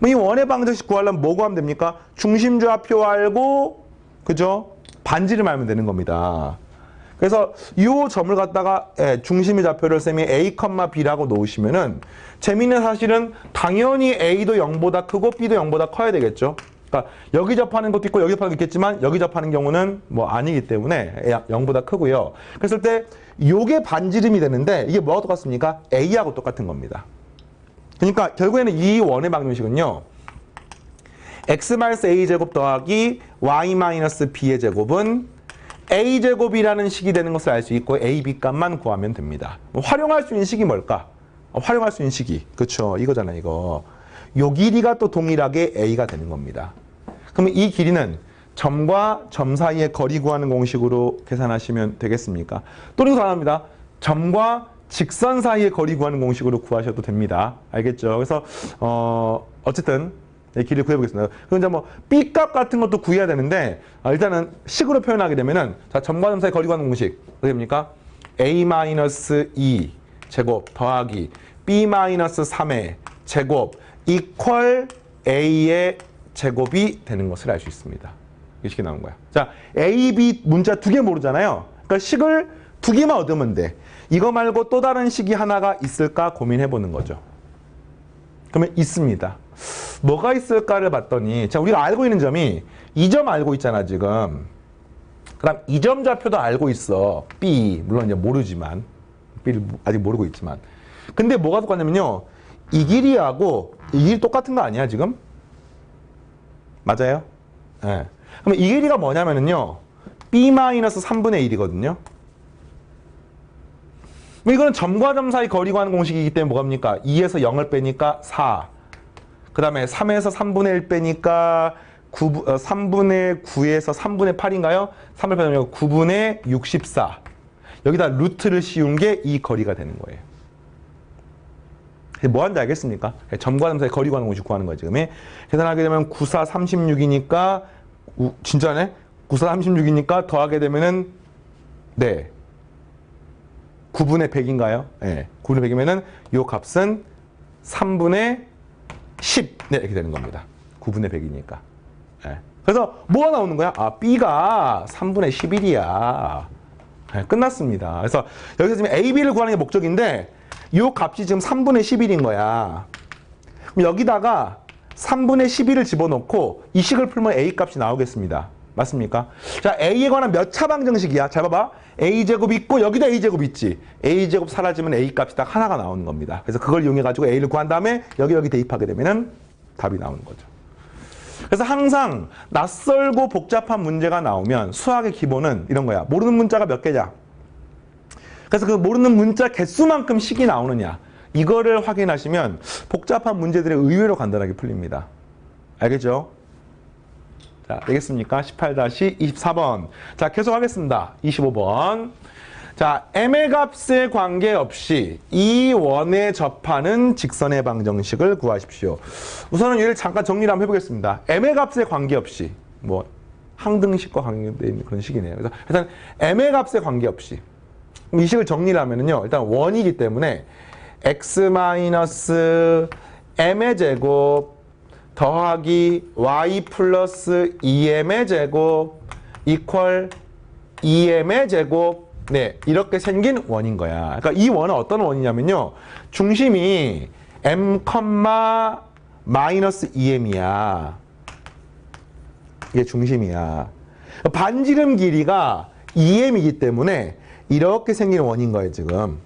이 원의 방정식 구하려면 뭐 구하면 됩니까? 중심좌표 알고 그죠? 반지름 알면 되는 겁니다. 그래서 이 점을 갖다가 중심의 좌표를 쌤이 A, B라고 놓으시면은 재미있는 사실은 당연히 A도 0보다 크고 B도 0보다 커야 되겠죠. 그러니까 여기 접하는 것도 있고 여기 접하는 것도 있겠지만 여기 접하는 경우는 뭐 아니기 때문에 0보다 크고요. 그랬을 때 요게 반지름이 되는데 이게 뭐가 똑같습니까? A하고 똑같은 겁니다. 그러니까 결국에는 이 원의 방정식은요. x-a제곱 더하기 y-b의 제곱은 a제곱이라는 식이 되는 것을 알 수 있고 a, b 값만 구하면 됩니다. 활용할 수 있는 식이 뭘까? 활용할 수 있는 식이 그렇죠. 이거잖아요. 이거. 요 길이가 또 동일하게 a가 되는 겁니다. 그러면 이 길이는 점과 점 사이의 거리 구하는 공식으로 계산하시면 되겠습니까? 또는 가능합니다. 점과 직선 사이의 거리 구하는 공식으로 구하셔도 됩니다. 알겠죠? 그래서 어쨌든 길이를 구해보겠습니다. 그럼 이제 뭐 B값 같은 것도 구해야 되는데 일단은 식으로 표현하게 되면은 자 점과 점 사이 거리 구하는 공식 어떻게 됩니까? A-2 제곱 더하기 B-3의 제곱 이퀄 A의 제곱이 되는 것을 알 수 있습니다. 이 식이 나온 거야. 자 A, B 문자 두 개 모르잖아요. 그러니까 식을 두 개만 얻으면 돼. 이거 말고 또 다른 식이 하나가 있을까 고민해보는 거죠. 그러면 있습니다. 뭐가 있을까를 봤더니 자 우리가 알고 있는 점이 이 점 알고 있잖아 지금. 그다음 이 점 좌표도 알고 있어. B 물론 이제 모르지만 B를 아직 모르고 있지만 근데 뭐가 똑같냐면요 이 길이하고 이 길이 똑같은 거 아니야 지금? 맞아요? 네. 그럼 이 길이가 뭐냐면은요 B-3분의 1이거든요. 이거는 점과 점 사이 거리 구하는 공식이기 때문에 뭐갑니까? 2에서 0을 빼니까 4. 그 다음에 3에서 3분의 1 빼니까 3분의 9에서 3분의 8인가요? 3을 빼면 9분의 64. 여기다 루트를 씌운 게 이 거리가 되는 거예요. 뭐 하는지 알겠습니까? 점과 점 사이 거리 구하는 공식 구하는 거예요, 지금. 계산하게 되면 9, 4, 36이니까, 진짜네? 9, 4, 36이니까 더하게 되면은, 네. 9분의 100인가요? 네. 9분의 100이면은 요 값은 3분의 10. 네, 이렇게 되는 겁니다. 9분의 100이니까. 네. 그래서 뭐가 나오는 거야? 아, B가 3분의 11이야. 네, 끝났습니다. 그래서 여기서 지금 A, B를 구하는 게 목적인데 요 값이 지금 3분의 11인 거야. 그럼 여기다가 3분의 11을 집어넣고 이 식을 풀면 A 값이 나오겠습니다. 맞습니까? 자, A에 관한 몇 차 방정식이야? 잘 봐봐. A제곱 있고 여기도 A제곱 있지. A제곱 사라지면 A 값이 딱 하나가 나오는 겁니다. 그래서 그걸 이용해가지고 A를 구한 다음에 여기 대입하게 되면은 답이 나오는 거죠. 그래서 항상 낯설고 복잡한 문제가 나오면 수학의 기본은 이런 거야. 모르는 문자가 몇 개냐? 그래서 그 모르는 문자 개수만큼 식이 나오느냐? 이거를 확인하시면 복잡한 문제들이 의외로 간단하게 풀립니다. 알겠죠? 자, 되겠습니까? 18-24번. 자, 계속 하겠습니다. 25번. 자, m의 값에 관계없이 이 원에 접하는 직선의 방정식을 구하십시오. 우선은 얘를 잠깐 정리를 한번 해보겠습니다. m의 값에 관계없이, 뭐, 항등식과 관계된 그런 식이네요. 그래서 일단 m의 값에 관계없이. 이 식을 정리를 하면은요, 일단 원이기 때문에 x-m의 제곱 더하기 y 플러스 2m의 제곱 이퀄 2m의 제곱 네 이렇게 생긴 원인 거야. 그러니까 이 원은 어떤 원이냐면요. 중심이 m, 마이너스 2m이야. 이게 중심이야. 반지름 길이가 2m이기 때문에 이렇게 생긴 원인 거예요 지금.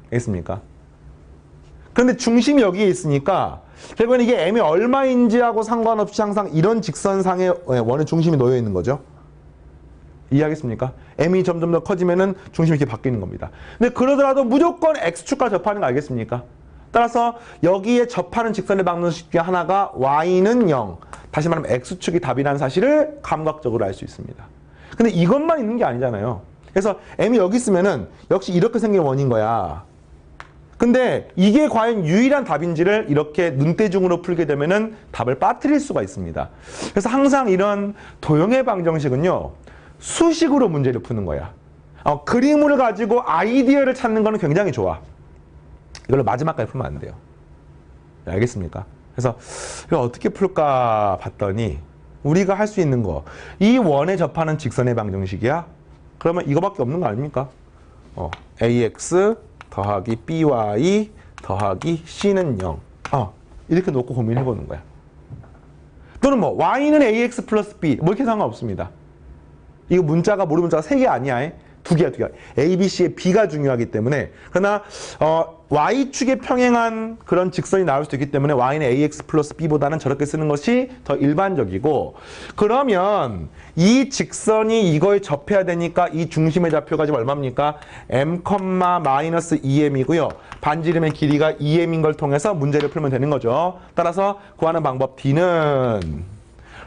알겠습니까? 그런데 중심이 여기에 있으니까 결국은 이게 m이 얼마인지하고 상관없이 항상 이런 직선상의 원의 중심이 놓여 있는 거죠. 이해하겠습니까? m이 점점 더 커지면은 중심이 이렇게 바뀌는 겁니다. 근데 그러더라도 무조건 x축과 접하는 거 알겠습니까? 따라서 여기에 접하는 직선의 방정식 중에 하나가 y는 0. 다시 말하면 x축이 답이라는 사실을 감각적으로 알 수 있습니다. 근데 이것만 있는 게 아니잖아요. 그래서 m이 여기 있으면은 역시 이렇게 생긴 원인 거야. 근데 이게 과연 유일한 답인지를 이렇게 눈대중으로 풀게 되면은 답을 빠뜨릴 수가 있습니다. 그래서 항상 이런 도형의 방정식은요, 수식으로 문제를 푸는 거야. 그림을 가지고 아이디어를 찾는 거는 굉장히 좋아. 이걸로 마지막까지 풀면 안 돼요. 알겠습니까? 그래서 이걸 어떻게 풀까 봤더니 우리가 할 수 있는 거, 이 원에 접하는 직선의 방정식이야? 그러면 이거밖에 없는 거 아닙니까? ax 더하기 by 더하기 c는 0. 이렇게 놓고 고민해보는 거야. 또는 뭐 y는 ax 플러스 b 뭐 이렇게 상관없습니다. 이거 문자가 모르는 문자가 3개 아니야. 2개야. A, B, C의 B가 중요하기 때문에. 그러나 Y축에 평행한 그런 직선이 나올 수도 있기 때문에 Y는 AX 플러스 B보다는 저렇게 쓰는 것이 더 일반적이고, 그러면 이 직선이 이거에 접해야 되니까 이 중심의 좌표가 지금 얼마입니까? m, 마이너스 2m이고요. 반지름의 길이가 2m인 걸 통해서 문제를 풀면 되는 거죠. 따라서 구하는 방법 D는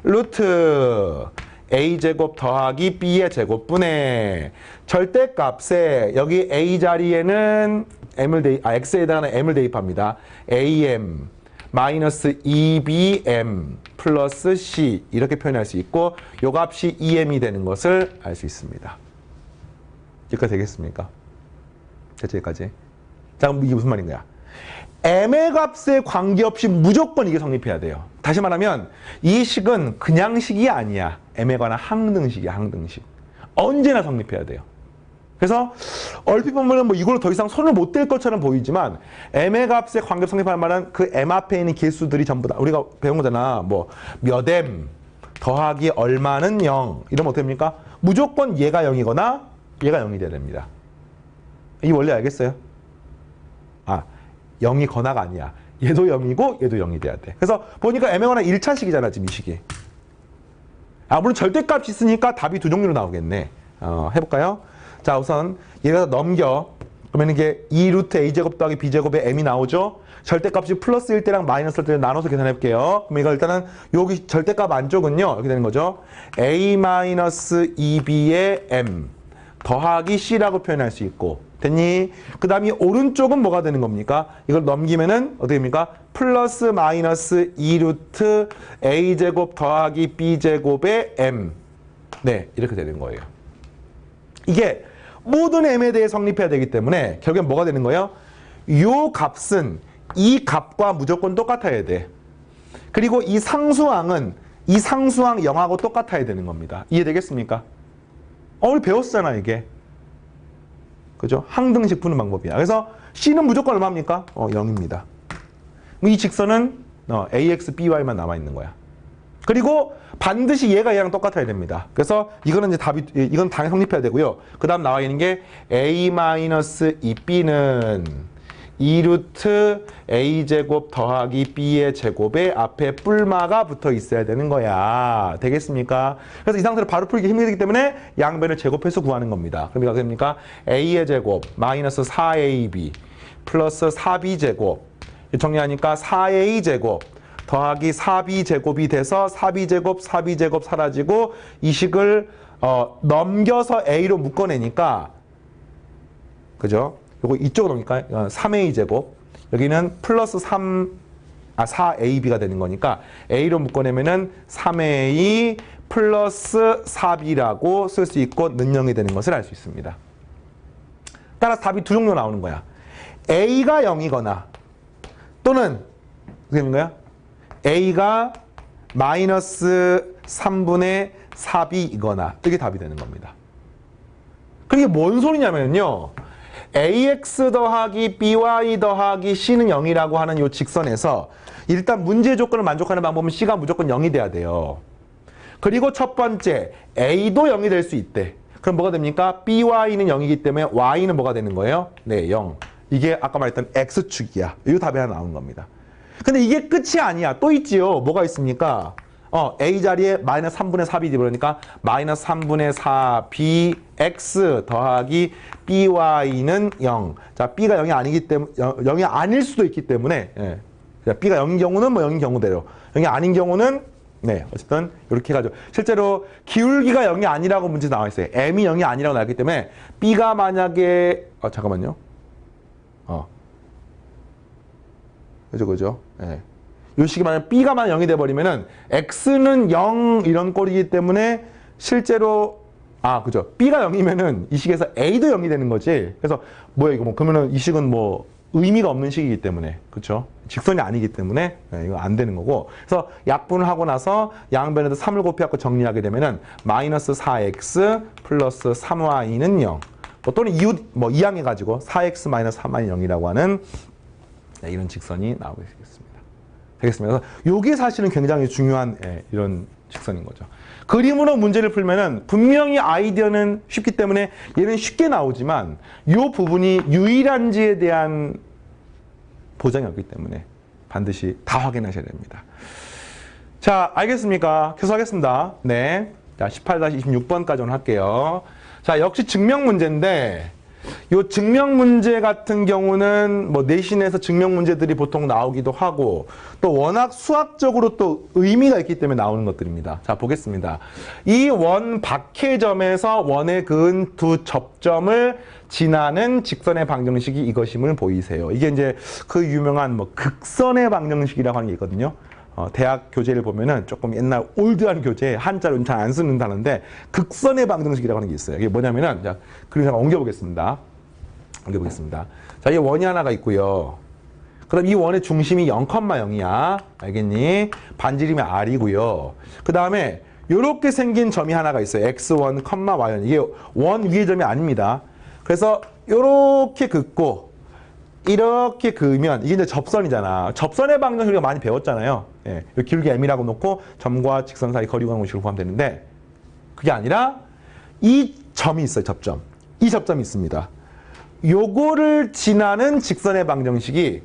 루트 a제곱 더하기 b의 제곱분의 절대값에 여기 a 자리에는 x에 해당하는 m을 대입합니다. am 마이너스 2bm 플러스 c 이렇게 표현할 수 있고, 요 값이 2m이 되는 것을 알 수 있습니다. 여기까지 되겠습니까? 됐죠, 여기까지? 자, 그럼 이게 무슨 말인 거야? m의 값에 관계없이 무조건 이게 성립해야 돼요. 다시 말하면 이 식은 그냥 식이 아니야. m에 관한 항등식이야, 항등식. 언제나 성립해야 돼요. 그래서 얼핏 보면 뭐 이걸로 더 이상 손을 못 댈 것처럼 보이지만 m의 값에 관계없이 성립하는 말은 그 m 앞에 있는 개수들이 전부 다 우리가 배운 거잖아. 뭐 몇 m 더하기 얼마는 0 이러면 어떻게 됩니까? 무조건 얘가 0이거나 얘가 0이 돼야 됩니다. 이 원리 알겠어요? 0이거나가 아니야. 얘도 0이고 얘도 0이 돼야 돼. 그래서 보니까 m에 관한 1차식이잖아, 지금 이 식이. 물론 절대값이 있으니까 답이 두 종류로 나오겠네. 해볼까요? 자, 우선 얘가 넘겨. 그러면 이게 2루트 a제곱 더하기 b제곱에 m이 나오죠? 절대값이 플러스일 때랑 마이너스일 때를 나눠서 계산해볼게요. 그럼 이거 일단은 여기 절대값 안쪽은요, 이렇게 되는 거죠. a 마이너스 2b의 m 더하기 c라고 표현할 수 있고, 됐니? 그 다음에 오른쪽은 뭐가 되는 겁니까? 이걸 넘기면은 어떻게 됩니까? 플러스 마이너스 2루트 a제곱 더하기 b제곱의 m. 네, 이렇게 되는 거예요. 이게 모든 m에 대해 성립해야 되기 때문에 결국엔 뭐가 되는 거예요? 요 값은 이 값과 무조건 똑같아야 돼. 그리고 이 상수항은 이 상수항 0하고 똑같아야 되는 겁니다. 이해되겠습니까? 우리 배웠잖아, 이게. 그죠? 항등식 푸는 방법이야. 그래서 C는 무조건 얼마입니까? 0입니다. 이 직선은 AX, BY만 남아있는 거야. 그리고 반드시 얘가 얘랑 똑같아야 됩니다. 그래서 이거는 이제 답이, 이건 당연히 성립해야 되고요. 그 다음 나와 있는 게 A-2B는 2루트 A제곱 더하기 B의 제곱에 앞에 뿔마가 붙어 있어야 되는 거야. 되겠습니까? 그래서 이 상태로 바로 풀기 힘들기 때문에 양변을 제곱해서 구하는 겁니다. 그럼 이거 어떻게 됩니까? A의 제곱 마이너스 4AB 플러스 4B제곱 정리하니까 4A 제곱 더하기 4B 제곱이 돼서 4B 제곱, 4B 제곱 사라지고 이 식을 넘겨서 A로 묶어내니까, 그죠? 요거 이쪽으로 오니까 3A 제곱, 여기는 플러스 4AB가 되는 거니까 A로 묶어내면은 3A 플러스 4B라고 쓸 수 있고 는영이 되는 것을 알 수 있습니다. 따라서 답이 두 종류 나오는 거야. A가 0이거나 또는 어떻게 되는 거야? A가 마이너스 3분의 4B이거나 이게 답이 되는 겁니다. 그게 뭔 소리냐면요. AX 더하기 BY 더하기 C는 0이라고 하는 이 직선에서 일단 문제 조건을 만족하는 방법은 C가 무조건 0이 돼야 돼요. 그리고 첫 번째 A도 0이 될 수 있대. 그럼 뭐가 됩니까? BY는 0이기 때문에 Y는 뭐가 되는 거예요? 네, 0. 이게 아까 말했던 X축이야. 이 답이 하나 나온 겁니다. 근데 이게 끝이 아니야. 또 있지요. 뭐가 있습니까? a 자리에 마이너스 3분의 4b 그러니까 마이너스 3분의 4bx 더하기 by는 0. 자, b가 0이 아니기 때문에 0이 아닐 수도 있기 때문에 예. 자, b가 0인 경우는 뭐 0인 경우대로 0이 아닌 경우는 네, 어쨌든 이렇게 해가지고 실제로 기울기가 0이 아니라고 문제 나와 있어요. m이 0이 아니라고 나왔기 때문에 b가 만약에 잠깐만요. 그죠? 예. 요 식이 만약 b가 만약 0이 돼버리면은 x는 0 이런 꼴이기 때문에 실제로 그죠? b가 0이면은 이 식에서 a도 0이 되는 거지. 그래서 뭐야 이거 뭐 그러면은 이 식은 뭐 의미가 없는 식이기 때문에 그렇죠? 직선이 아니기 때문에 이거 안 되는 거고. 그래서 약분을 하고 나서 양변에다 3을 곱해갖고 정리하게 되면은 마이너스 4x 플러스 3y는 0. 또는 이항해가지고 4x 마이너스 3y는 0이라고 하는 이런 직선이 나오게 되겠습니다. 그래서 이게 사실은 굉장히 중요한 이런 직선인 거죠. 그림으로 문제를 풀면은 분명히 아이디어는 쉽기 때문에 얘는 쉽게 나오지만 이 부분이 유일한지에 대한 보장이 없기 때문에 반드시 다 확인하셔야 됩니다. 자, 알겠습니까? 계속 하겠습니다. 네. 자, 18-26번까지 오늘 할게요. 자, 역시 증명 문제인데 요 증명 문제 같은 경우는 뭐 내신에서 증명 문제들이 보통 나오기도 하고 또 워낙 수학적으로 또 의미가 있기 때문에 나오는 것들입니다. 자, 보겠습니다. 이 원 박해점에서 원에 그은 두 접점을 지나는 직선의 방정식이 이것임을 보이세요. 이게 이제 그 유명한 뭐 극선의 방정식이라고 하는 게 있거든요. 대학 교재를 보면은 조금 옛날 올드한 교재 한자로는 잘 안 쓰는 단어인데 극선의 방정식이라고 하는 게 있어요. 이게 뭐냐면은 자, 그림 잠깐 옮겨보겠습니다. 자, 이 원이 하나가 있고요. 그럼 이 원의 중심이 0,0이야. 알겠니? 반지름이 r이고요. 그 다음에 이렇게 생긴 점이 하나가 있어요. x1, y1. 이게 원 위의 점이 아닙니다. 그래서 이렇게 긋고 이렇게 그으면 이게 이제 접선이잖아. 접선의 방정식 우리가 많이 배웠잖아요. 예, 기울기 m이라고 놓고 점과 직선 사이 거리 구하는 식으로 구하면 되는데 그게 아니라 이 점이 있어요. 접점. 이 접점이 있습니다. 요거를 지나는 직선의 방정식이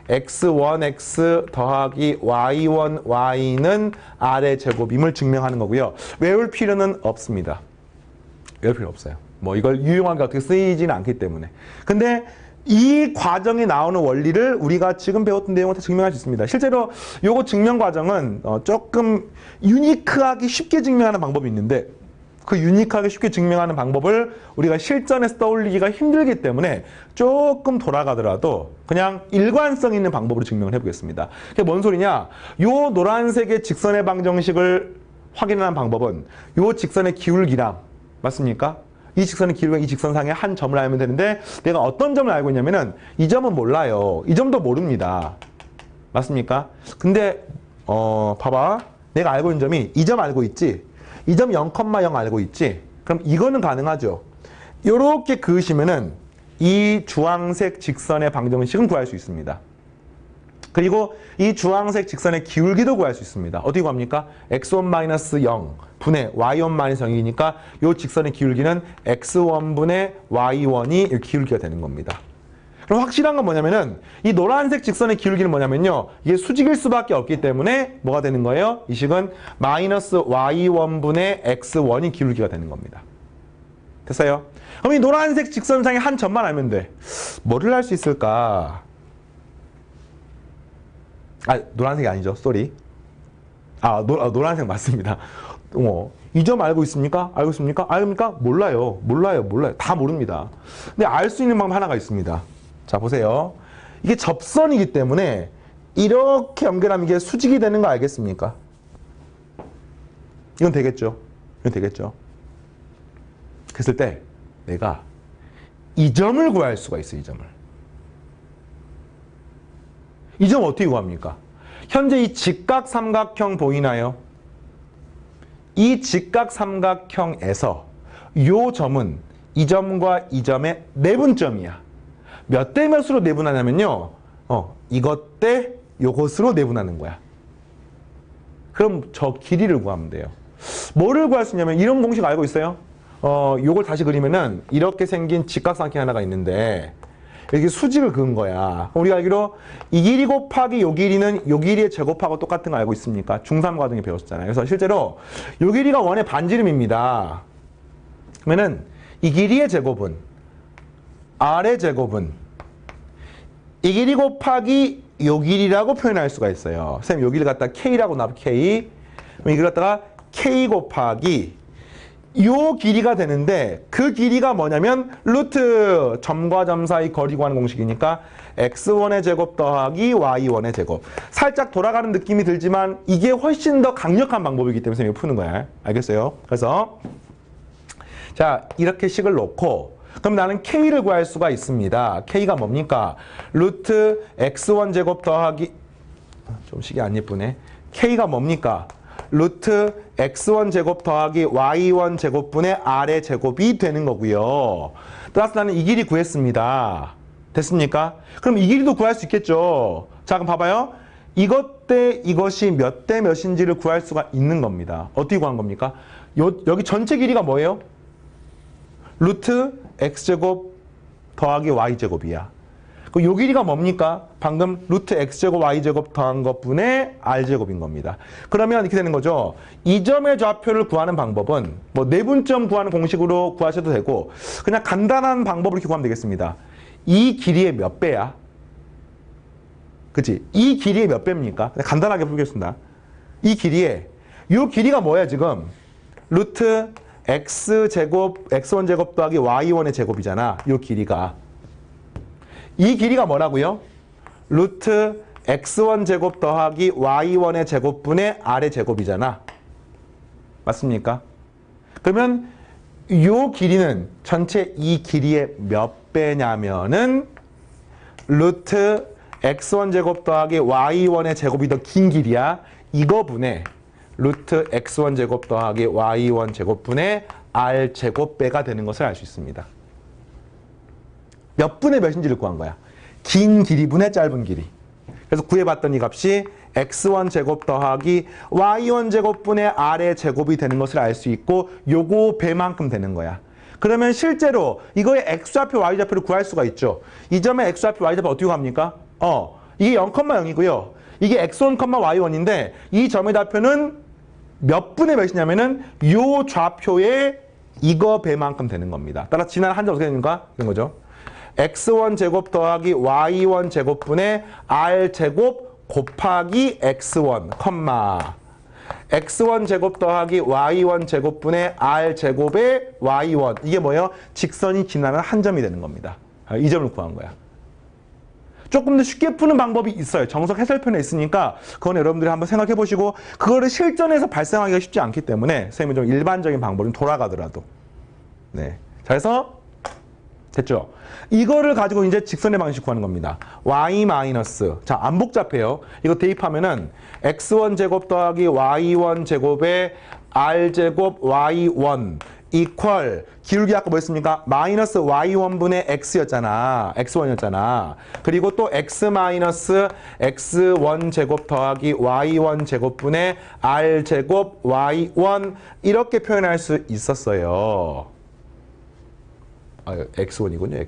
x1x 더하기 y1y는 r의 제곱임을 증명하는 거고요. 외울 필요는 없습니다. 외울 필요 없어요. 뭐 이걸 유용하게 어떻게 쓰이지는 않기 때문에. 근데 이 과정이 나오는 원리를 우리가 지금 배웠던 내용을 다 증명할 수 있습니다. 실제로 요거 증명 과정은 조금 유니크하게 쉽게 증명하는 방법이 있는데 그 유니크하게 쉽게 증명하는 방법을 우리가 실전에서 떠올리기가 힘들기 때문에 조금 돌아가더라도 그냥 일관성 있는 방법으로 증명을 해보겠습니다. 그게 뭔 소리냐? 요 노란색의 직선의 방정식을 확인하는 방법은 요 직선의 기울기랑 맞습니까? 이 직선의 기울기가 이 직선상의 한 점을 알면 되는데 내가 어떤 점을 알고 있냐면은 이 점은 몰라요. 이 점도 모릅니다. 맞습니까? 근데 봐봐. 내가 알고 있는 점이 이 점 알고 있지? 이 점 0,0 알고 있지? 그럼 이거는 가능하죠. 요렇게 그으시면은 이 주황색 직선의 방정식은 구할 수 있습니다. 그리고 이 주황색 직선의 기울기도 구할 수 있습니다. 어떻게 구합니까? x1-0 분의 y1-0이니까 이 직선의 기울기는 x1분의 y1이 기울기가 되는 겁니다. 그럼 확실한 건 뭐냐면은 이 노란색 직선의 기울기는 뭐냐면요. 이게 수직일 수밖에 없기 때문에 뭐가 되는 거예요? 이 식은 마이너스 y1분의 x1이 기울기가 되는 겁니다. 됐어요? 그럼 이 노란색 직선상의 한 점만 알면 돼. 뭐를 알 수 있을까? 노란색이 아니죠. 쏘리. 노란색 맞습니다. 이 점 알고 있습니까? 알고 있습니까? 알습니까? 몰라요. 몰라요. 다 모릅니다. 근데 알 수 있는 방법 하나가 있습니다. 자, 보세요. 이게 접선이기 때문에 이렇게 연결하면 이게 수직이 되는 거 알겠습니까? 이건 되겠죠. 그랬을 때 내가 이 점을 구할 수가 있어요. 이 점을. 이 점 어떻게 구합니까? 현재 이 직각삼각형 보이나요? 이 직각삼각형에서 이 점은 이 점과 이 점의 내분점이야. 몇 대 몇으로 내분하냐면요. 이것 대 요것으로 내분하는 거야. 그럼 저 길이를 구하면 돼요. 뭐를 구할 수 있냐면 이런 공식 알고 있어요? 요걸 다시 그리면은 이렇게 생긴 직각삼각형 하나가 있는데 이렇게 수직을 그은 거야. 우리가 알기로 이 길이 곱하기 요 길이는 요 길이의 제곱하고 똑같은 거 알고 있습니까? 중3 과정에 배웠잖아요. 그래서 실제로 요 길이가 원의 반지름입니다. 그러면은 이 길이의 제곱은 R의 제곱은 이 길이 곱하기 요 길이라고 표현할 수가 있어요. 선생님 요 길이 갖다 K라고 놔 K. 그럼 이걸 갖다가 K 곱하기 요 길이가 되는데 그 길이가 뭐냐면 루트 점과 점 사이 거리 구하는 공식이니까 x1의 제곱 더하기 y1의 제곱. 살짝 돌아가는 느낌이 들지만 이게 훨씬 더 강력한 방법이기 때문에 이거 푸는 거야. 알겠어요? 그래서 자 이렇게 식을 놓고 그럼 나는 k를 구할 수가 있습니다. k가 뭡니까? 루트 x1 제곱 더하기 좀 식이 안 예쁘네. k가 뭡니까? 루트 x1 제곱 더하기 y1 제곱분의 r의 제곱이 되는 거고요. 따라서 나는 이 길이 구했습니다. 됐습니까? 그럼 이 길이도 구할 수 있겠죠. 자 그럼 봐봐요. 이것 대 이것이 몇 대 몇인지를 구할 수가 있는 겁니다. 어떻게 구한 겁니까? 여기 전체 길이가 뭐예요? 루트 x제곱 더하기 y제곱이야. 그럼 요 길이가 뭡니까? 방금 루트 x제곱 y제곱 더한 것분의 r제곱인 겁니다. 그러면 이렇게 되는 거죠. 이 점의 좌표를 구하는 방법은 뭐 내분점 구하는 공식으로 구하셔도 되고 그냥 간단한 방법으로 이렇게 구하면 되겠습니다. 이 길이의 몇 배야? 그치? 이 길이의 몇 배입니까? 간단하게 풀겠습니다. 이 길이의 요 길이가 뭐야 지금? 루트 x제곱 x1 제곱 더하기 y1의 제곱이잖아. 요 길이가. 이 길이가 뭐라고요? 루트 x1 제곱 더하기 y1의 제곱분의 r의 제곱이잖아. 맞습니까? 그러면 요 길이는 전체 이 길이의 몇 배냐면은 루트 x1 제곱 더하기 y1의 제곱이 더 긴 길이야. 이거 분의 루트 x1 제곱 더하기 y1 제곱분의 r 제곱배가 되는 것을 알 수 있습니다. 몇 분의 몇인지를 구한 거야. 긴 길이분의 짧은 길이. 그래서 구해봤던 이 값이 x1 제곱 더하기 y1 제곱분의 r의 제곱이 되는 것을 알 수 있고 요거 배만큼 되는 거야. 그러면 실제로 이거의 x좌표 y좌표를 구할 수가 있죠. 이 점의 x좌표 y좌표 어떻게 구합니까? 이게 0,0이고요. 이게 x1, y1인데 이 점의 좌표는 몇 분의 몇이냐면은 요 좌표의 이거 배만큼 되는 겁니다. 따라서 지난 한 점 어떻게 됩니까? 이런 거죠. x1 제곱 더하기 y1 제곱분의 r 제곱 곱하기 x1, x1 제곱 더하기 y1 제곱분의 r 제곱의 y1. 이게 뭐예요? 직선이 지나는 한 점이 되는 겁니다. 이 점을 구한 거야. 조금 더 쉽게 푸는 방법이 있어요. 정석 해설편에 있으니까 그건 여러분들이 한번 생각해 보시고 그거를 실전에서 발생하기가 쉽지 않기 때문에 선생님은 좀 일반적인 방법으로 돌아가더라도 네. 자, 그래서 됐죠? 이거를 가지고 이제 직선의 방식 구하는 겁니다. y 마이너스 자, 안 복잡해요. 이거 대입하면은 x1 제곱 더하기 y1 제곱에 r 제곱 y1 이퀄 기울기 아까 뭐였습니까? 마이너스 y1분의 x였잖아. x1이었잖아. 그리고 또 x 마이너스 x1 제곱 더하기 y1 제곱분의 r 제곱 y1 이렇게 표현할 수 있었어요. x1이군요.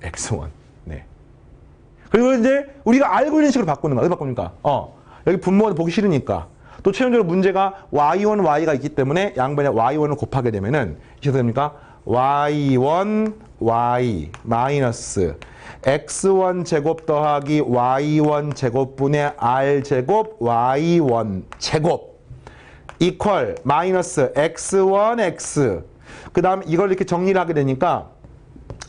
x1. 네. 그리고 이제 우리가 알고 있는 식으로 바꾸는 거야. 어떻게 바꿉니까? 여기 분모는 보기 싫으니까. 또 최종적으로 문제가 y1, y가 있기 때문에 양변에 y1을 곱하게 되면은 이게 됩니까? y1, y 마이너스 x1 제곱 더하기 y1 제곱분의 r 제곱 y1 제곱 이퀄 마이너스 x1, x 그 다음 이걸 이렇게 정리를 하게 되니까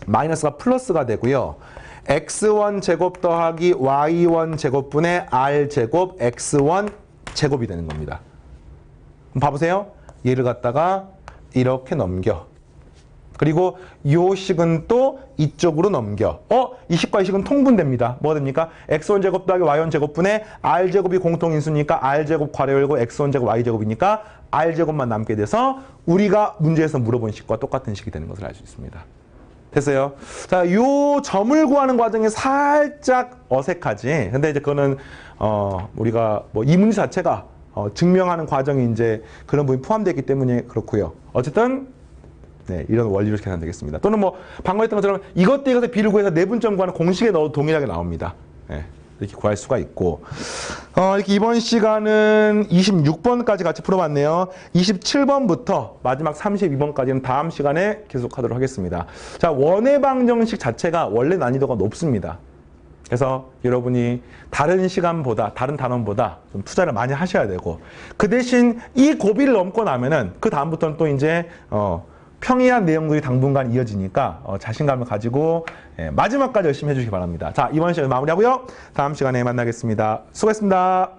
마이너스가 플러스가 되고요. x1 제곱 더하기 y1 제곱분의 r 제곱 x1 제곱이 되는 겁니다. 그럼 봐보세요. 얘를 갖다가 이렇게 넘겨. 그리고 요 식은 또 이쪽으로 넘겨. 이 식과 이 식은 통분됩니다. 뭐가 됩니까? x1 제곱 더하기 y1 제곱분의 r 제곱이 공통인수니까 r 제곱 괄호 열고 x1 제곱 y 제곱이니까 r 제곱만 남게 돼서 우리가 문제에서 물어본 식과 똑같은 식이 되는 것을 알 수 있습니다. 됐어요? 자, 요 점을 구하는 과정이 살짝 어색하지. 근데 이제 그거는 우리가 뭐 이 문제 자체가 증명하는 과정이 이제 그런 부분이 포함되어 있기 때문에 그렇고요. 어쨌든 네, 이런 원리로 계산되겠습니다. 또는 뭐 방금 했던 것처럼 이것 대 이것의 비를 구해서 내분점 구하는 공식에 넣어도 동일하게 나옵니다. 네, 이렇게 구할 수가 있고 이렇게 이번 시간은 26번까지 같이 풀어봤네요. 27번부터 마지막 32번까지는 다음 시간에 계속하도록 하겠습니다. 자, 원의 방정식 자체가 원래 난이도가 높습니다. 그래서 여러분이 다른 시간보다 다른 단원보다 좀 투자를 많이 하셔야 되고 그 대신 이 고비를 넘고 나면은 그 다음부터는 또 이제 평이한 내용들이 당분간 이어지니까 자신감을 가지고 마지막까지 열심히 해주시기 바랍니다. 자, 이번 시간 마무리하고요. 다음 시간에 만나겠습니다. 수고했습니다.